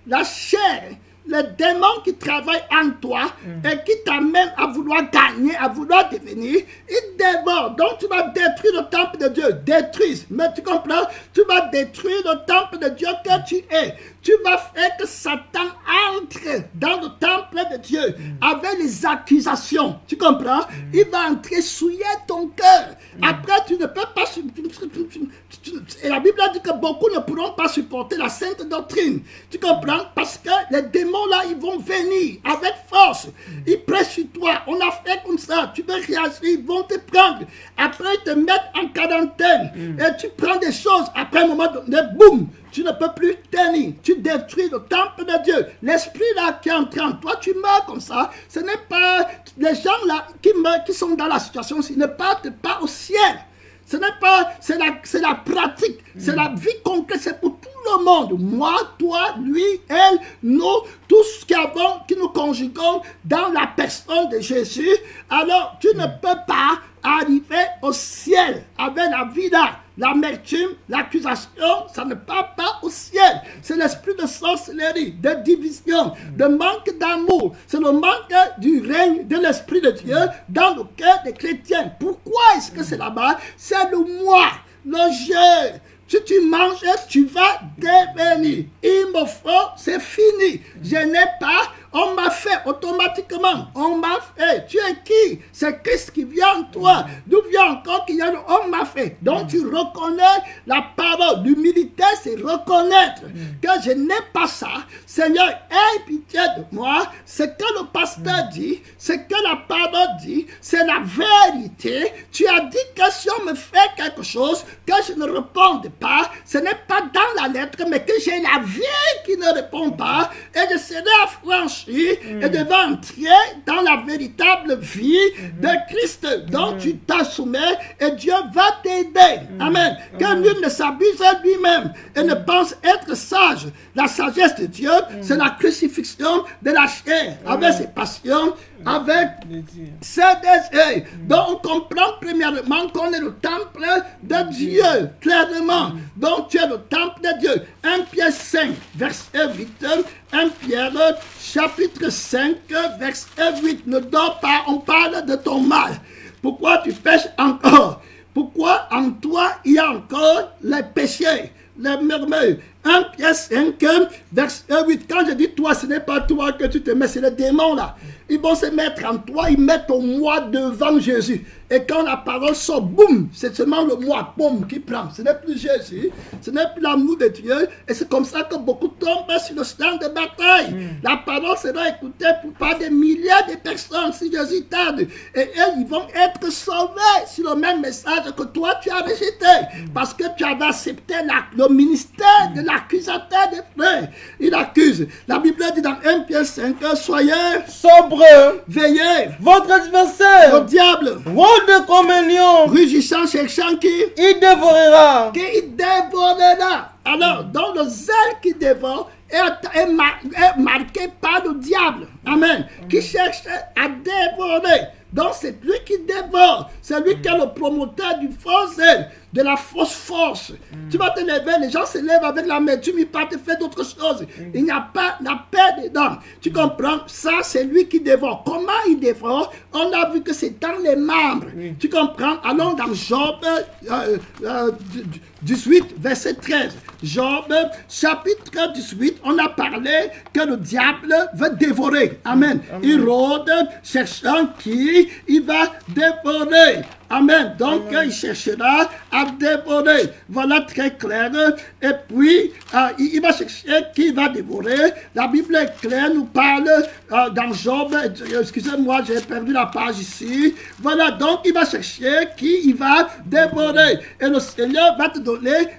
S1: la chair, le démon qui travaille en toi et qui t'amène à vouloir gagner, à vouloir devenir, il dévore. Donc tu vas détruire le temple de Dieu. Détruire. Mais tu comprends? Tu vas détruire le temple de Dieu que tu es. Tu vas faire que Satan entre dans le temple de Dieu avec les accusations. Tu comprends? Il va entrer, souiller ton cœur. Après, tu ne peux pas... Et la Bible dit que beaucoup ne pourront pas supporter la sainte doctrine. Tu comprends? Parce que les démons là, ils vont venir avec force. Ils pressent sur toi. On a fait comme ça. Tu veux réagir, ils vont te prendre. Après, ils te mettent en quarantaine. Et tu prends des choses. Après un moment donné, boum! Tu ne peux plus tenir. Tu détruis le temple de Dieu. L'esprit là qui est en train, toi tu meurs comme ça. Ce n'est pas les gens là qui meurent, qui sont dans la situation, ils ne partent pas au ciel. Ce n'est pas, c'est la pratique, c'est la vie concrète, c'est pour tout le monde. Moi, toi, lui, elle, nous, tous qui nous conjuguons dans la personne de Jésus. Alors, tu ne peux pas arriver au ciel avec la vie là. L'amertume, l'accusation, ça ne part pas au ciel. C'est l'esprit de sorcellerie, de division, de manque d'amour. C'est le manque du règne de l'esprit de Dieu dans le cœur des chrétiens. Pourquoi est-ce que c'est là-bas? C'est le moi, le jeu. Si tu manges, tu vas devenir. Il me faut, c'est fini. Je n'ai pas, on m'a fait automatiquement. On m'a fait. Tu es qui? C'est Christ qui vient en toi. D'où vient encore qu'il y a le on m'a fait. Donc tu reconnais la parole. L'humilité, c'est reconnaître que je n'ai pas ça. Seigneur, aie pitié de moi. Ce que le pasteur dit, ce que la parole dit, c'est la vérité. Tu as dit que si on me fait quelque chose, que je ne réponde pas, ce n'est pas dans la lettre, mais que j'ai la vie qui ne répond pas, et je serai affranchi et devant entrer dans la véritable vie de Christ. Donc tu t'assumais et Dieu va t'aider. Amen. Que nul ne s'abuse lui-même et ne pense être sage. La sagesse de Dieu, c'est la crucifixion de la chair, avec ses passions, avec ses désirs. Donc on comprend premièrement qu'on est le temple de Dieu, clairement. Donc tu es le temple de Dieu. 1 Pierre 5, verset 8. 1 Pierre, chapitre 5, verset 8. Ne dors pas, on parle de ton mal. Pourquoi tu pêches encore? Pourquoi en toi il y a encore les péchés, les murmures? 1 Pierre 5, verset 8. Quand je dis toi, ce n'est pas toi que tu te mets, c'est les démons là. Ils vont se mettre en toi, ils mettent au moi devant Jésus. Et quand la parole sort, boum, c'est seulement le moi, boum, qui prend. Ce n'est plus Jésus, ce n'est plus l'amour de Dieu. Et c'est comme ça que beaucoup tombent sur le champ de bataille. La parole sera écoutée par des milliers de personnes si Jésus tarde. Et eux, ils vont être sauvés sur le même message que toi, tu as rejeté. Parce que tu avais accepté le ministère de l'accusateur des frères. Il accuse. La Bible dit dans 1 Pierre 5, soyez
S2: sobre,
S1: veillez.
S2: Votre adversaire,
S1: Le diable,
S2: de communion,
S1: rugissant, cherchant qui
S2: il dévorera.
S1: il dévorera. Alors, dans le zèle qui dévore est marqué par le diable. Amen. Qui cherche à dévorer. Donc, c'est lui qui dévore. C'est lui qui est le promoteur du faux zèle, de la fausse force. Tu vas te lever, les gens se lèvent avec l'amertume, ils partent faire d'autres choses. Il n'y a pas la paix dedans. Tu comprends? Ça, c'est lui qui dévore. Comment il dévore? on a vu que c'est dans les membres. Tu comprends? Allons dans Job 18, verset 13. Job, chapitre 18, on a parlé que le diable veut dévorer. Amen. Il rôde, cherchant qui il va dévorer. Amen. Donc, il cherchera à dévorer. Voilà très clair. Et puis, il va chercher qui va dévorer. La Bible est claire, nous parle dans Job. Excusez-moi, j'ai perdu la page ici. Voilà, donc il va chercher qui il va dévorer. Et le Seigneur va te donner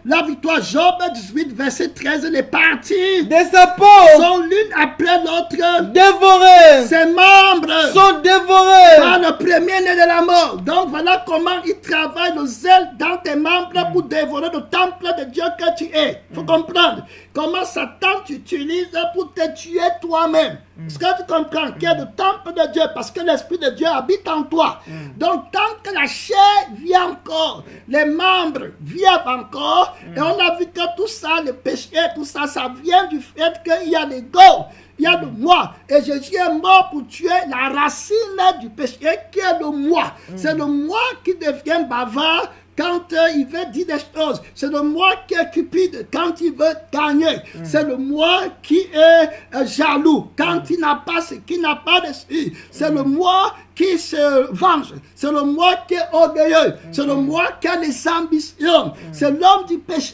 S1: la victoire. Job 18, verset 13, les parties
S2: de sa peau
S1: sont l'une après l'autre
S2: dévorées.
S1: Ses membres
S2: Sont dévorés
S1: par le premier-né de la mort. Donc voilà comment il travaille le zèle dans tes membres pour dévorer le temple de Dieu que tu es. Il faut comprendre comment Satan t'utilise pour te tuer toi-même. Est-ce que tu comprends qu'il y a le temple de Dieu parce que l'Esprit de Dieu habite en toi. Donc tant que la chair vit encore, les membres vivent encore, et on a vu que tout ça, le péché, tout ça, ça vient du fait qu'il y a l'ego. Il y a le moi. Et Jésus est mort pour tuer la racine du péché qui est le moi. C'est le moi qui devient bavard quand il veut dire des choses. C'est le moi qui est cupide quand il veut gagner. C'est le moi qui est jaloux quand il n'a pas ce qu'il n'a pas d'esprit. C'est le moi qui se venge. C'est le moi qui est orgueilleux. C'est le moi qui a les ambitions. C'est l'homme du péché.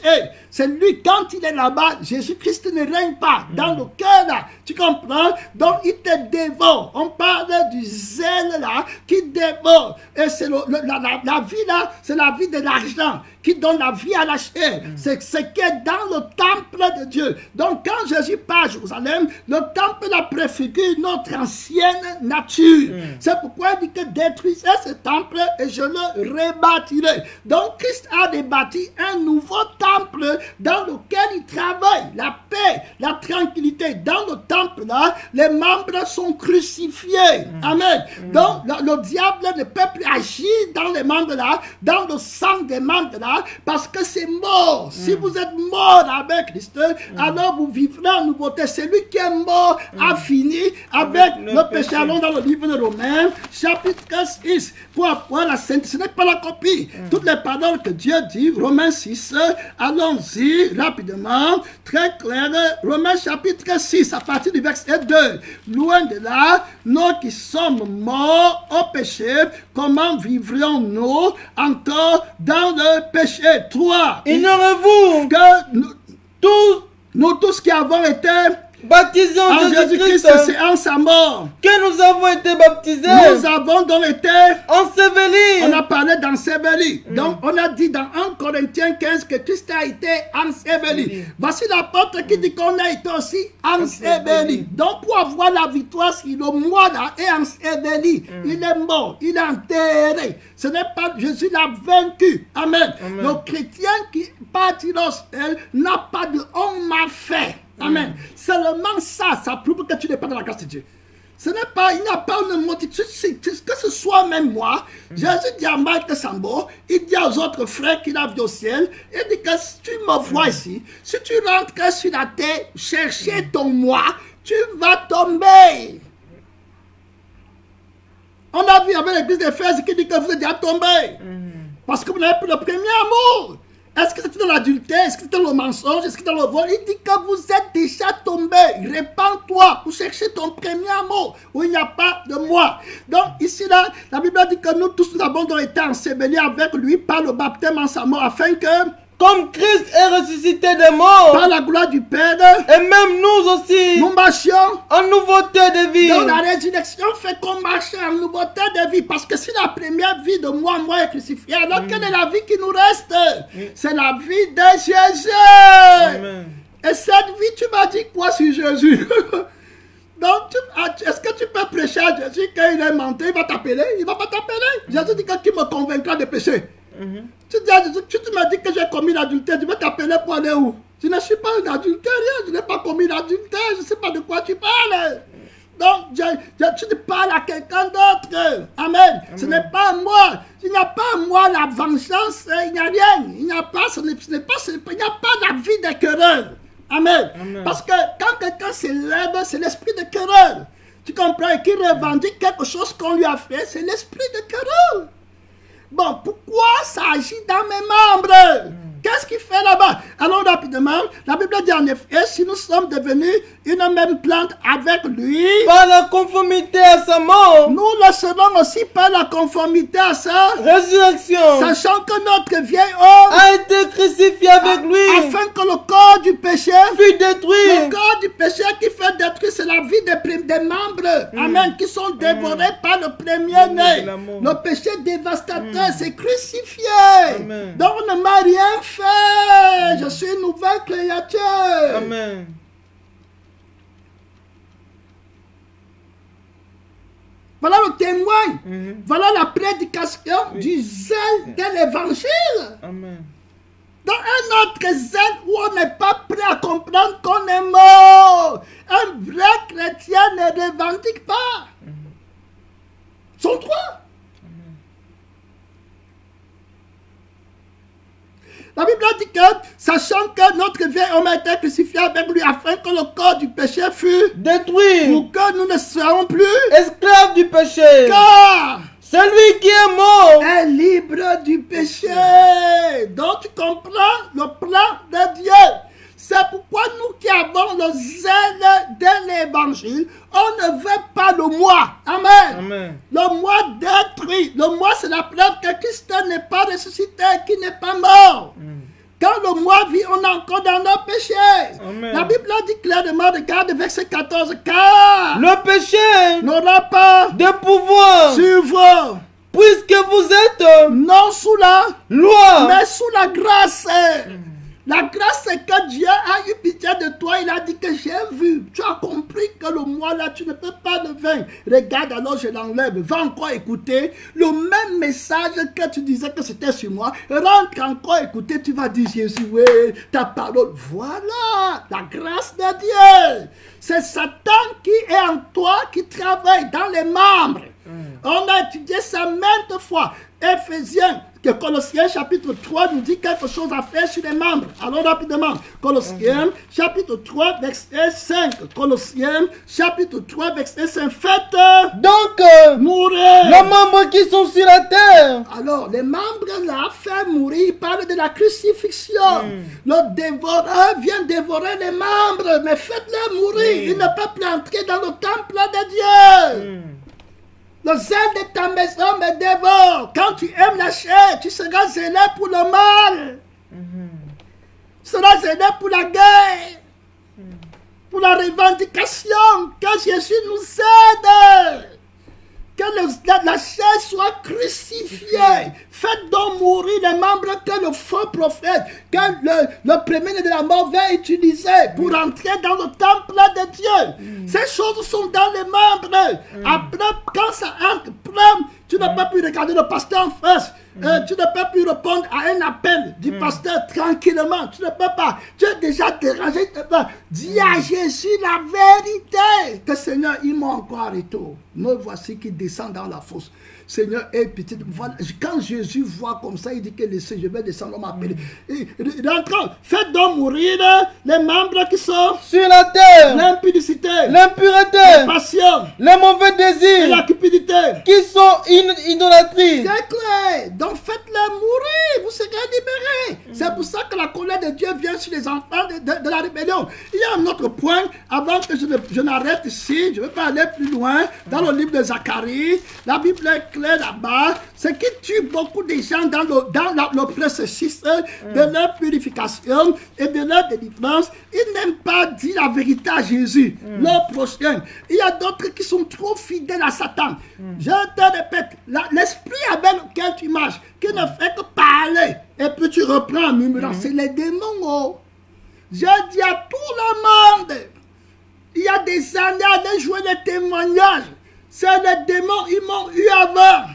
S1: C'est lui, quand il est là-bas, Jésus-Christ ne règne pas dans le cœur là. Tu comprends? Donc il te dévore. On parle du zèle là qui dévore. Et c'est la vie là, c'est la vie de l'argent qui donne la vie à la chair. C'est ce qui est dans le temple de Dieu. Donc quand Jésus part à Jérusalem, le temple la préfigure notre ancienne nature. C'est pourquoi il dit que détruisez ce temple et je le rebâtirai. Donc Christ a débâti un nouveau temple dans lequel il travaille. La paix, la tranquillité. Dans le temple là, les membres sont crucifiés. Amen. Donc le diable ne peut plus agir dans les membres là, dans le sang des membres là, parce que c'est mort. Si vous êtes mort avec Christ, alors vous vivrez en nouveauté. Celui qui est mort a fini avec le péché. Allons dans le livre de Romains, chapitre 6, pour avoir la sainteté. Ce n'est pas la copie. Toutes les paroles que Dieu dit, Romains 6, allons-y rapidement, très clair. Romains chapitre 6, à partir du verset 2. Loin de là, nous qui sommes morts au péché, comment vivrions-nous encore dans le péché? 3.
S2: Ignorez-vous
S1: que nous tous qui avons été
S2: baptisés en Jésus-Christ,
S1: c'est en sa mort
S2: que nous avons été baptisés.
S1: Nous avons donc été
S2: ensevelis.
S1: On a parlé d'ensevelis. Donc on a dit dans 1 Corinthiens 15 que Christ a été enseveli. Voici l'apôtre qui dit qu'on a été aussi enseveli. Donc pour avoir la victoire, si le moi là est enseveli, il est mort, il est enterré. Ce n'est pas Jésus l'a vaincu. Amen. Le chrétien qui partiront elle n'a pas de on m'a fait. Amen. Seulement ça prouve que tu n'es pas dans la grâce de Dieu. Ce n'est pas, il n'y a pas une multitude, que ce soit même moi. Jésus dit à Mike Sambo, il dit aux autres frères qu'il a vu au ciel, il dit que si tu me vois ici, si tu rentres sur la terre, chercher ton moi, tu vas tomber. On a vu avec l'église d'Éphèse qui dit que vous êtes déjà tombé. Parce que vous n'avez plus le premier amour. Est-ce que c'était dans l'adultère? Est-ce que c'était dans le mensonge? Est-ce que c'était dans le vol? Il dit que vous êtes déjà tombé. Répands-toi pour chercher ton premier amour où il n'y a pas de moi. Donc ici là, la Bible dit que nous tous nous avons donc été ensevelis avec lui par le baptême en sa mort afin que
S2: comme Christ est ressuscité des morts,
S1: par la gloire du Père,
S2: et même nous aussi,
S1: nous marchions
S2: en nouveauté de vie.
S1: Donc la résurrection fait qu'on marche en nouveauté de vie. Parce que si la première vie de moi est crucifiée, alors quelle est la vie qui nous reste? C'est la vie de Jésus. Amen. Et cette vie, tu m'as dit quoi sur Jésus? Donc, est-ce que tu peux prêcher à Jésus qu'il est menté? Il va t'appeler? Il ne va pas t'appeler. Jésus dit que tu me convaincras de péché. Tu m'as dit que j'ai commis l'adultère, tu veux t'appeler pour aller où? Je ne suis pas un adultère, je n'ai pas commis l'adultère, je ne sais pas de quoi tu parles. Donc, tu parles à quelqu'un d'autre. Amen. Ce n'est pas moi. Il n'y a pas moi la vengeance, il n'y a rien. Il n'y a pas, il n'y a pas la vie des querelles. Amen. Parce que quand quelqu'un s'élève, c'est l'esprit de querelle. tu comprends, et qui revendique quelque chose qu'on lui a fait, c'est l'esprit de querelle. Bon, pourquoi ça agit dans mes membres? Qu'est-ce qu'il fait là-bas? Alors rapidement, la Bible dit en effet, si nous sommes devenus une même plante avec lui,
S2: par la conformité à sa mort,
S1: nous le serons aussi par la conformité à sa
S2: résurrection,
S1: sachant que notre vieil homme
S2: a été crucifié avec lui,
S1: afin que le corps du péché
S2: fut détruit.
S1: Le corps du péché qui fait détruire, c'est la vie des membres. Amen. Qui sont dévorés par le premier-né. Le péché dévastateur, c'est crucifié.
S2: Amen.
S1: Donc on ne m'a rien fait. Je suis une nouvelle créature.
S2: Amen.
S1: Voilà le témoin. Voilà la prédication du zèle de l'évangile.
S2: Amen.
S1: Dans un autre zèle où on n'est pas prêt à comprendre qu'on est mort. Un vrai chrétien ne revendique pas son droit. La Bible dit que, sachant que notre vieil homme a été crucifié avec lui afin que le corps du péché fût
S2: détruit,
S1: pour que nous ne soyons plus
S2: esclaves du péché,
S1: car
S2: celui qui est mort
S1: est libre du péché. Donc tu comprends le plan de Dieu. C'est pourquoi nous qui avons le zèle de l'évangile, on ne veut pas le moi. Amen.
S2: Amen.
S1: Le moi détruit. Le moi, c'est la preuve que Christ n'est pas ressuscité, qu'il n'est pas mort. Quand le moi vit, on est encore dans nos péchés.
S2: Amen.
S1: La Bible dit clairement, regarde verset 14, car
S2: le péché
S1: n'aura pas
S2: de pouvoir
S1: sur vous,
S2: puisque vous êtes
S1: non sous la
S2: loi,
S1: mais sous la grâce. La grâce, c'est que Dieu a eu pitié de toi. Il a dit que j'ai vu. Tu as compris que le moi là, tu ne peux pas le vaincre. Regarde, alors je l'enlève. Va encore écouter le même message que tu disais que c'était sur moi. Rentre encore écouter. Tu vas dire Jésus, oui, ta parole. Voilà la grâce de Dieu. C'est Satan qui est en toi, qui travaille dans les membres. On a étudié ça maintes fois. Éphésiens, que Colossiens chapitre 3 nous dit quelque chose à faire sur les membres. Alors rapidement, Colossiens chapitre 3 verset 5. Colossiens chapitre 3 verset 5. Faites
S2: donc
S1: mourir
S2: les membres qui sont sur la terre.
S1: Alors, les membres là, fait mourir, il parle de la crucifixion. Le dévoreur vient dévorer les membres, mais faites-les mourir. Il ne peut plus entrer dans le temple de Dieu. Le zèle de ta maison me dévore. Quand tu aimes la chair, tu seras zélé pour le mal. Tu seras zélé pour la guerre. Pour la revendication. Que Jésus nous aide. Que la chair soit crucifiée. Faites donc mourir les membres que le faux prophète, que le premier de la mort va utiliser pour entrer dans le temple de Dieu. Ces choses sont dans les membres. Après, quand ça entre, tu ne peux plus regarder le pasteur en face. Tu ne peux plus répondre à un appel du pasteur tranquillement. Tu ne peux pas. Tu es déjà dérangé. Dis à Jésus la vérité. Que Seigneur, ils m'ont encore arrêté. Me voici qui descend dans la fosse. Seigneur, aie pitié. Voilà. Quand Jésus voit comme ça, il dit que je vais descendre, on m'appelle. Rentrons, faites donc mourir les membres qui sont
S2: sur la terre,
S1: l'impudicité,
S2: l'impureté,
S1: la passion,
S2: les mauvais
S1: et
S2: désirs,
S1: la cupidité,
S2: qui sont idolâtries.
S1: c'est clair. Donc faites-les mourir, vous serez libérés. C'est pour ça que la colère de Dieu vient sur les enfants de la rébellion. Il y a un autre point, avant que je n'arrête ici, je ne veux pas aller plus loin. Dans le livre de Zacharie, la Bible est claire là-bas. Ce qui tue beaucoup de gens dans le processus de leur purification et de leur délivrance, ils n'aiment pas dire la vérité à Jésus, leur prochain. Il y a d'autres qui sont trop fidèles à Satan. Je te répète, l'esprit avec lequel tu marches, qui ne fait que parler, et puis tu reprends en murmurant, c'est les démons. Oh. Je dis à tout le monde, il y a des années à aller jouer les témoignages. C'est les démons, ils m'ont eu avant.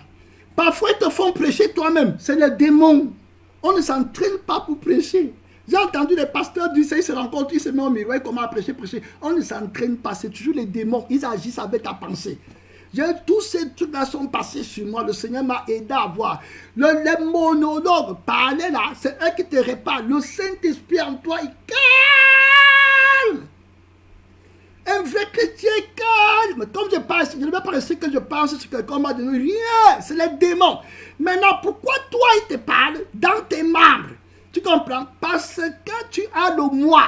S1: Parfois, ils te font prêcher toi-même. C'est les démons. On ne s'entraîne pas pour prêcher. J'ai entendu les pasteurs dire ça, ils se rencontrent, ils se mettent au miroir, comment prêcher. On ne s'entraîne pas, c'est toujours les démons. Ils agissent avec ta pensée. Tous ces trucs-là sont passés sur moi. Le Seigneur m'a aidé à voir. Les monologues, parler là, c'est eux qui te réparent. Le Saint-Esprit en toi, il calme. Un vrai chrétien calme. Comme je parle, je ne vais pas rester que je pense sur quelqu'un m'a donné rien. C'est les démons. Maintenant, pourquoi toi, il te parle dans tes membres? Tu comprends? Parce que tu as le moi.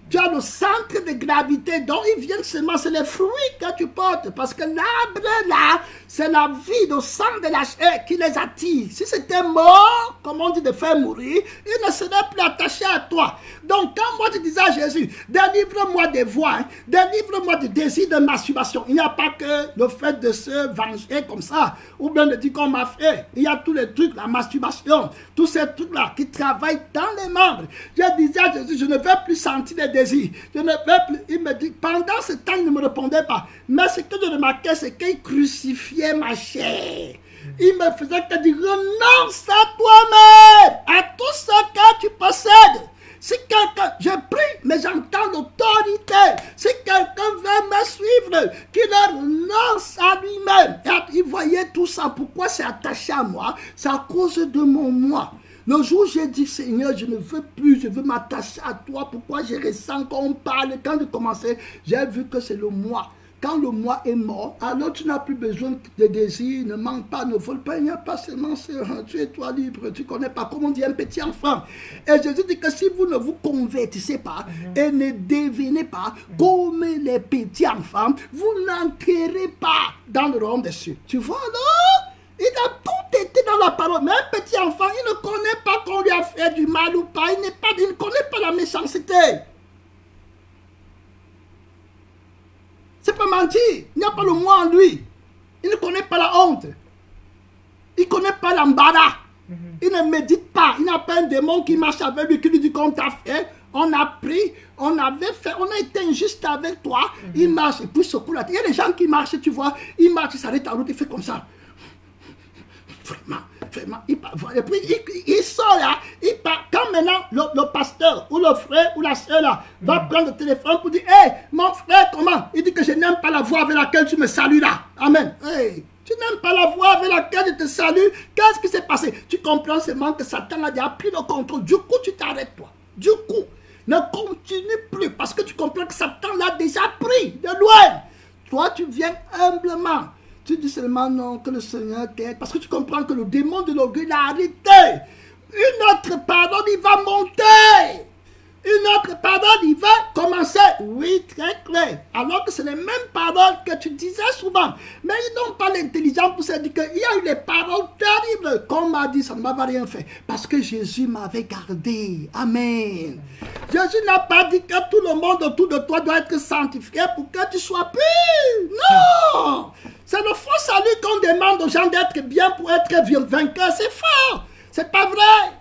S1: Tu as le centre de gravité dont ils viennent seulement, c'est les fruits que tu portes. Parce que l'arbre là, c'est la vie, le sang de la chair qui les attire. Si c'était mort, comme on dit de faire mourir, ils ne seraient plus attachés à toi. Donc quand moi je disais à Jésus, délivre-moi des voies, délivre-moi du désir de masturbation. Il n'y a pas que le fait de se venger comme ça, ou bien de dire qu'on m'a fait. Il y a tous les trucs, la masturbation, tous ces trucs-là qui travaillent dans les membres. Je disais à Jésus, je ne veux plus sentir les désirs. Je ne veux plus. Il me dit, pendant ce temps, il ne me répondait pas. Mais ce que je remarquais, c'est qu'il crucifiait ma chair. Il me faisait que dire, renonce à toi-même, à tout ce que tu possèdes. Si quelqu'un, je prie, mais j'entends l'autorité. Si quelqu'un veut me suivre, qu'il renonce à lui-même. Et il voyait tout ça. Pourquoi c'est attaché à moi? C'est à cause de mon moi. Le jour où j'ai dit, Seigneur, je ne veux plus, je veux m'attacher à toi. Pourquoi je ressens qu'on parle? Quand j'ai commencé, j'ai vu que c'est le moi. Quand le moi est mort, alors tu n'as plus besoin de désir, ne manque pas, ne vole pas, il n'y a pas seulement tu es toi libre, tu ne connais pas, comme on dit un petit enfant. Et Jésus dit que si vous ne vous convertissez pas et ne devenez pas comme les petits enfants, vous n'entrerez pas dans le royaume des cieux. Tu vois, non? Il a tout été dans la parole. Mais un petit enfant, il ne connaît pas qu'on lui a fait du mal ou pas. Il ne connaît pas la méchanceté. C'est pas mentir. Il n'y a pas le moi en lui. Il ne connaît pas la honte. Il ne connaît pas l'embarras. Il ne médite pas. Il n'a pas un démon qui marche avec lui, qui lui dit qu'on t'a fait. On a pris, on avait fait, on a été injuste avec toi. Il marche et puis secoue la tête. Il y a des gens qui marchent, tu vois. Il marche, il s'arrête en route, il fait comme ça. Vraiment, et puis il sort là, il part. Quand maintenant le pasteur ou le frère ou la soeur là va prendre le téléphone pour dire, hé, mon frère, comment? Il dit que je n'aime pas la voix avec laquelle tu me salues là. Amen. Hey, tu n'aimes pas la voix avec laquelle je te salue. Qu'est-ce qui s'est passé? Tu comprends seulement que Satan a déjà pris le contrôle. Du coup, tu t'arrêtes toi. Du coup, ne continue plus parce que tu comprends que Satan l'a déjà pris de loin. Toi, tu viens humblement. Tu dis seulement non, que le Seigneur t'aide. Parce que tu comprends que le démon de l'orgueil l'a arrêté. Une autre parole, il va monter. Une autre parole, il va commencer. Oui, très clair. Alors que c'est les mêmes paroles que tu disais souvent. Mais ils n'ont pas l'intelligence pour se dire qu'il y a eu des paroles terribles. Comme m'a dit, ça ne m'avait rien fait. Parce que Jésus m'avait gardé. Amen. Jésus n'a pas dit que tout le monde autour de toi doit être sanctifié pour que tu sois pur. Non. C'est le faux salut qu'on demande aux gens d'être bien pour être vainqueurs. C'est faux. C'est pas vrai.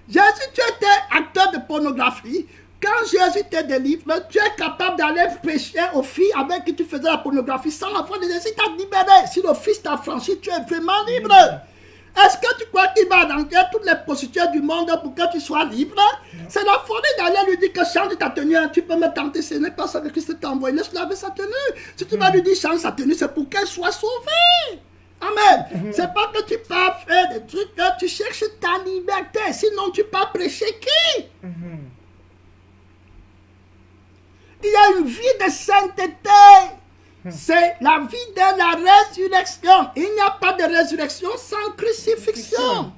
S1: Jésus, tu étais acteur de pornographie. Quand Jésus te délivre, tu es capable d'aller pécher aux filles avec qui tu faisais la pornographie sans avoir de désir. T'as libéré. Si le Fils t'a franchi, tu es vraiment libre. Est-ce que tu crois qu'il va arranger toutes les prostituées du monde pour que tu sois libre? C'est la folie d'aller lui dire que change ta tenue. Tu peux me tenter, ce n'est pas ça que Christ t'a envoyé. Laisse-la avec sa tenue. Si tu vas lui dire change sa tenue, c'est pour qu'elle soit sauvée. Amen. C'est pas que tu peux faire des trucs, que tu cherches ta liberté. Sinon, tu peux prêcher qui? Il y a une vie de sainteté. C'est la vie de la résurrection. Il n'y a pas de résurrection sans crucifixion.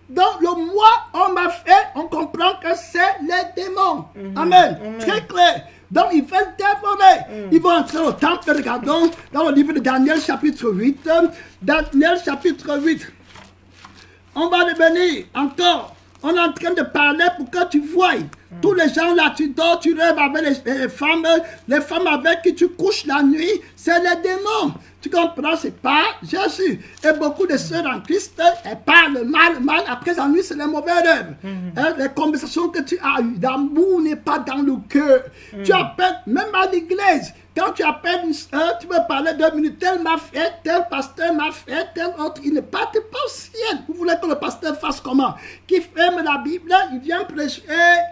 S1: Donc, le moi, on m'a fait, on comprend que c'est les démons. Amen. Très clair. Donc, ils veulent dévorer. Ils vont entrer au temple. Regardons dans le livre de Daniel, chapitre 8. Daniel, chapitre 8. On va revenir encore. On est en train de parler pour que tu voies. Tous les gens là, tu dors, tu rêves avec les femmes avec qui tu couches la nuit, c'est les démons. Tu comprends, c'est pas Jésus. Et beaucoup de sœurs en Christ, elles parlent mal. Après la nuit, c'est les mauvais rêves. Les conversations que tu as eues, l'amour n'est pas dans le cœur. Tu appelles, même à l'église, Quand tu appelles une soeur, tu veux parler 2 minutes, tel m'a fait, tel pasteur m'a fait, tel autre, il n'est pas ciel. Vous voulez que le pasteur fasse comment? Qui ferme la Bible, il vient prêcher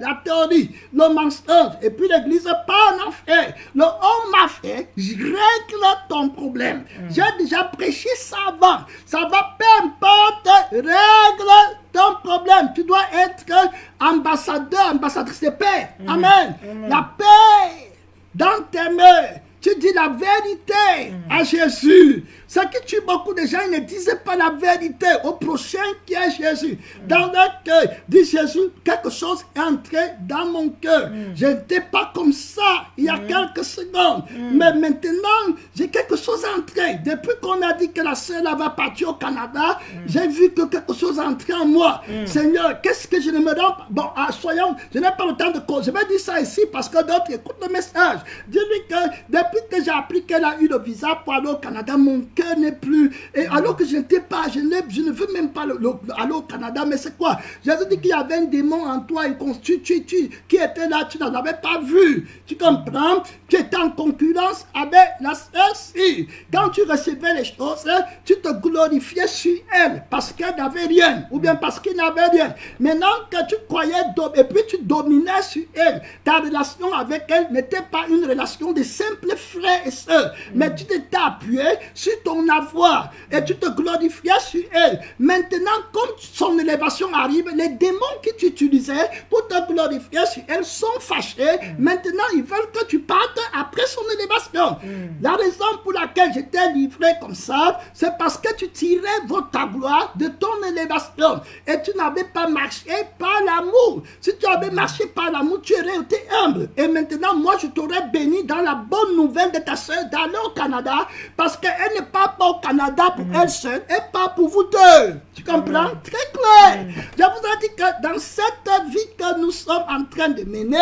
S1: la théorie, le mensonge, et puis l'église pas en affaire. Le homme m'a fait, je règle ton problème. J'ai déjà prêché ça avant. Ça va, peu importe, règle ton problème. Tu dois être ambassadeur, ambassadrice de paix. Amen. La paix dans tes mains. Tu dis la vérité à Jésus. Ce qui tue beaucoup de gens, ils ne disaient pas la vérité au prochain qui est Jésus. Dans leur cœur, dit Jésus, quelque chose est entré dans mon cœur. Je n'étais pas comme ça il y a quelques secondes. Mais maintenant, j'ai quelque chose entré. Depuis qu'on a dit que la sœur va partir au Canada, j'ai vu que quelque chose est entré en moi. Seigneur, qu'est-ce que je ne me rends pas? Bon, soyons, je n'ai pas le temps de cause. Je vais dire ça ici parce que d'autres écoutent le message. Dis-lui que depuis que j'ai appris qu'elle a eu le visa pour aller au Canada, mon cœur n'est plus. Et alors que je n'étais pas, je ne veux même pas aller au Canada, mais c'est quoi? Jésus dit qu'il y avait un démon en toi, qui était là, tu n'en avais pas vu. Tu comprends? Tu étais en concurrence avec la sœur-ci. Quand tu recevais les choses, tu te glorifiais sur elle parce qu'elle n'avait rien, ou bien parce qu'il n'avait rien. Maintenant que tu croyais, et puis tu dominais sur elle, ta relation avec elle n'était pas une relation de simples frères et sœurs, mais tu t'étais appuyé sur ton avoir et tu te glorifiais sur elle. Maintenant, comme son élévation arrive, les démons que tu utilisais pour te glorifier sur elle sont fâchés. Maintenant, ils veulent que tu partes après son élévation. La raison pour laquelle j'étais livré comme ça, c'est parce que tu tirais ta gloire de ton élévation et tu n'avais pas marché par l'amour. Si tu avais marché par l'amour, tu aurais été humble. Et maintenant, moi, je t'aurais béni dans la bonne nouvelle de ta soeur d'aller au Canada parce qu'elle n'est pas au Canada pour elle seule et pas pour vous deux. Tu comprends? Très clair. Je vous ai dit que dans cette vie que nous sommes en train de mener,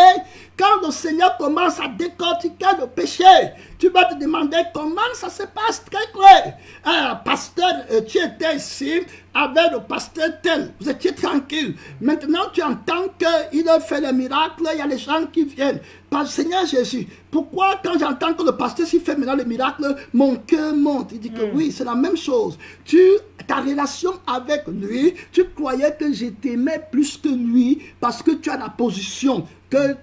S1: quand le Seigneur commence à décortiquer le péché, tu vas te demander comment ça se passe. Très clair. Pasteur, tu étais ici avec le pasteur tel. Vous étiez tranquille. Maintenant, tu entends qu'il a fait le miracle. Il y a les gens qui viennent. Par Seigneur Jésus, pourquoi quand j'entends que le pasteur s'y fait maintenant le miracle, mon cœur monte? Il dit que oui, c'est la même chose. Ta relation avec lui, tu croyais que je t'aimais plus que lui parce que tu as la position que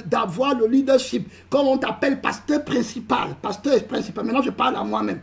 S1: d'avoir le leadership, comme on t'appelle pasteur principal. Pasteur principal. Maintenant, je parle à moi-même.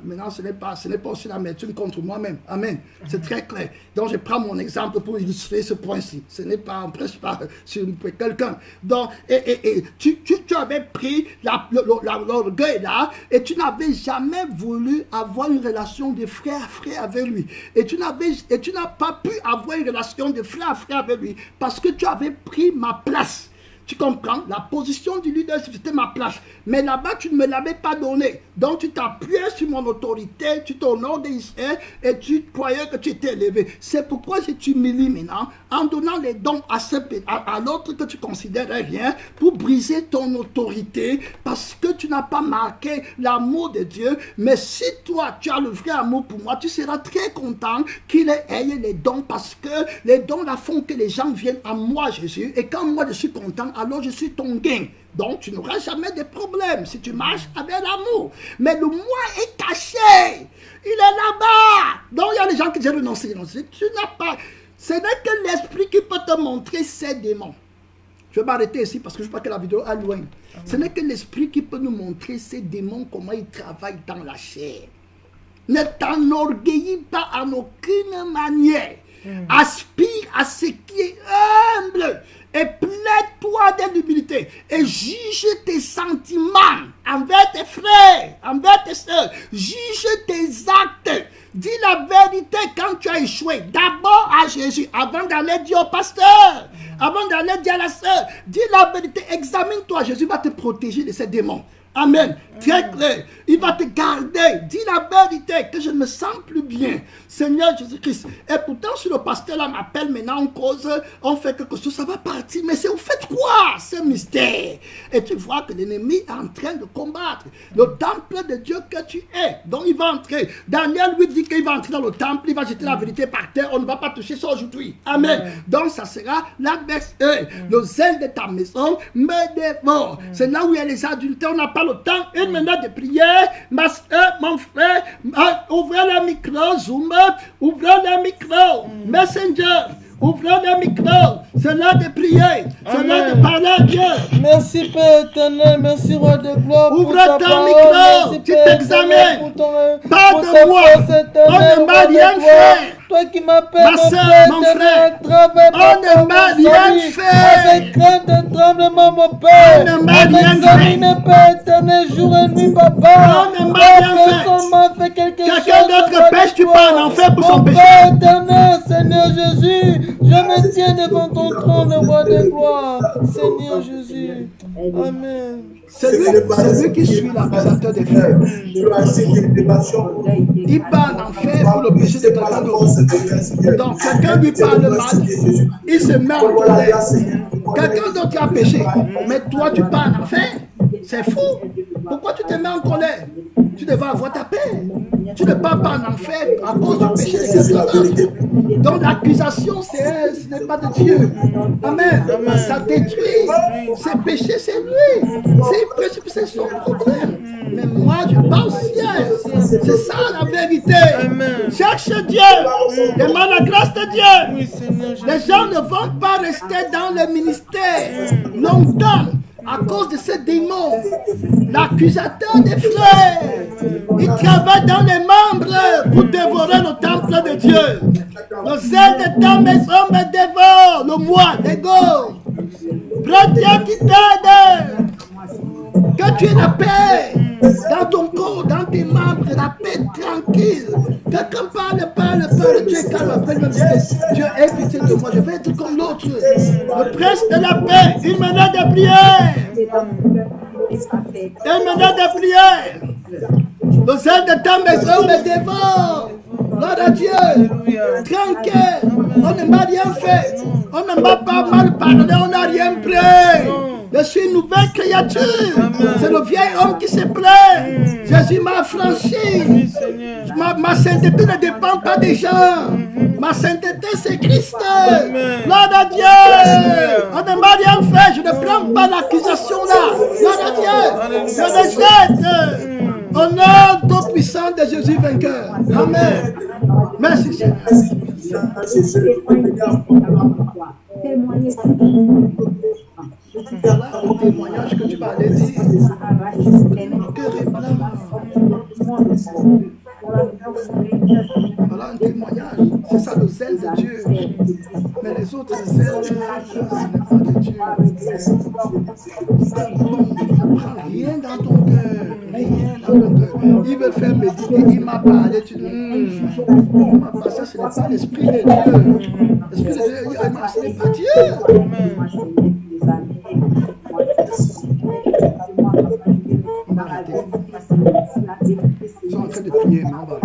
S1: Maintenant, ce n'est pas aussi l'amertume contre moi-même. Amen. C'est très clair. Donc, je prends mon exemple pour illustrer ce point-ci. Ce n'est pas un principal sur quelqu'un. Donc, tu avais pris l'orgueil là et tu n'avais jamais voulu avoir une relation de frère à frère avec lui. Et tu n'as pas pu avoir une relation de frère à frère avec lui parce que tu avais pris ma place. Tu comprends? La position du leadership, c'était ma place. Mais là-bas, tu ne me l'avais pas donné. Donc, tu t'appuyais sur mon autorité, tu t'honorisais et tu croyais que tu étais élevé. C'est pourquoi je t'humilie maintenant en donnant les dons à l'autre que tu considérais rien pour briser ton autorité parce que tu n'as pas marqué l'amour de Dieu. Mais si toi, tu as le vrai amour pour moi, tu seras très content qu'il ait les dons parce que les dons là font que les gens viennent à moi, Jésus. Et quand moi, je suis content, alors je suis ton gain. Donc, tu n'auras jamais de problème si tu marches avec l'amour. Mais le moi est caché. Il est là-bas. Donc, il y a des gens qui disent renoncer. Tu n'as pas. Ce n'est que l'esprit qui peut te montrer ces démons. Je vais m'arrêter ici parce que je crois que la vidéo est loin. Ce n'est que l'esprit qui peut nous montrer ces démons, comment ils travaillent dans la chair. Ne t'enorgueillis pas en aucune manière. Aspire à ce qui est humble et plaide-toi de l'humilité et juge tes sentiments envers tes frères, envers tes soeurs. Juge tes actes. Dis la vérité quand tu as échoué. D'abord à Jésus, avant d'aller dire au pasteur, avant d'aller dire à la soeur. Dis la vérité, examine-toi. Jésus va te protéger de ces démons. Amen. Très clair. Il va te garder. Dis la vérité que je ne me sens plus bien. Seigneur Jésus-Christ. Et pourtant, si le pasteur là m'appelle maintenant en cause, on fait quelque chose, ça va partir. Mais c'est au fait quoi, ce mystère? Et tu vois que l'ennemi est en train de combattre le temple de Dieu que tu es. Donc il va entrer. Daniel lui dit qu'il va entrer dans le temple, il va jeter la vérité par terre. On ne va pas toucher ça aujourd'hui. Amen. Donc ça sera l'adversaire. Le zèle de ta maison me dévore. C'est là où il y a les adultères. On n'a pas le temps. Une minute de prière. Ma soeur, mon frère, ouvrez le micro, Zoom, ouvrez le micro, Messenger, ouvrez le micro. C'est l'heure de prier, c'est l'heure de parler à Dieu.
S2: Merci Père éternel, merci Roi de gloire.
S1: Ouvre ton micro, tu t'examines. Pas de moi, on ne m'a rien fait.
S2: Toi qui m'appelles,
S1: ma soeur, mon frère, on ne m'a rien fait.
S2: Avec crainte et tremblement, mon Père,
S1: on ne m'a rien fait.
S2: Père éternel, jour et nuit, papa.
S1: On ne m'a rien fait. Quelqu'un d'autre pêche, tu pars en enfer pour son péché.
S2: Père éternel, Seigneur Jésus, je me tiens devant ton trône, Roi de gloire. Seigneur Jésus, Amen.
S1: C'est lui qui suit l'accusateur des frères. Il part en enfer pour le péché de quelqu'un d'autre. Donc quelqu'un lui parle mal, il se met en colère. Quelqu'un d'autre a péché, mais toi tu pars en enfer. C'est fou. Pourquoi tu te mets en colère? Tu devais avoir ta paix. Tu ne pars pas en enfer à cause du péché de quelqu'un d'autre. Donc l'accusation, ce n'est pas de Dieu. Amen. Ça détruit. Ses péchés, c'est lui. C'est son problème. Mais moi, je parle ciel. C'est ça la vérité. Cherche Dieu. Demande la grâce de Dieu. Les gens ne vont pas rester dans le ministère longtemps à cause de ces démons. L'accusateur des frères, il travaille dans les membres pour dévorer le temple de Dieu. Le zèle de ta maison me dévore, le moi, l'ego. Prends Dieu qui t'aide. Que tu aies la paix dans ton corps, dans tes membres, la paix tranquille. Quelqu'un parle, Dieu est calme, appelle même Dieu, aie pitié de moi, je vais être comme l'autre. Le prince de la paix, une minute de prière. Une minute de prière. Le zèle de ta maison me dévore. Gloire à Dieu. Tranquille. On ne m'a rien fait. On ne m'a pas mal parlé. On n'a rien pris. Je suis une nouvelle créature. C'est le vieil homme qui se plaît. Jésus m'a franchi. Ma sainteté ne dépend pas des gens. Ma sainteté, c'est Christ. Gloire à Dieu. On ne m'a rien fait. Je ne prends pas l'accusation là. Gloire à Dieu. Je le jette. Au nom tout puissant de Jésus vainqueur. Amen. Merci Seigneur. Voilà un témoignage que tu vas aller dire. Voilà un témoignage. C'est ça le zèle de Dieu. Mais les autres zèles, ce n'est pas de Dieu. Ne prends rien dans ton cœur. Rien dans ton cœur. Il veut faire méditer. Il m'a parlé. Tu dis, ça, ce n'est pas l'esprit de Dieu. L'esprit de Dieu, ce n'est pas Dieu. Ils sont en train de prier, mais on va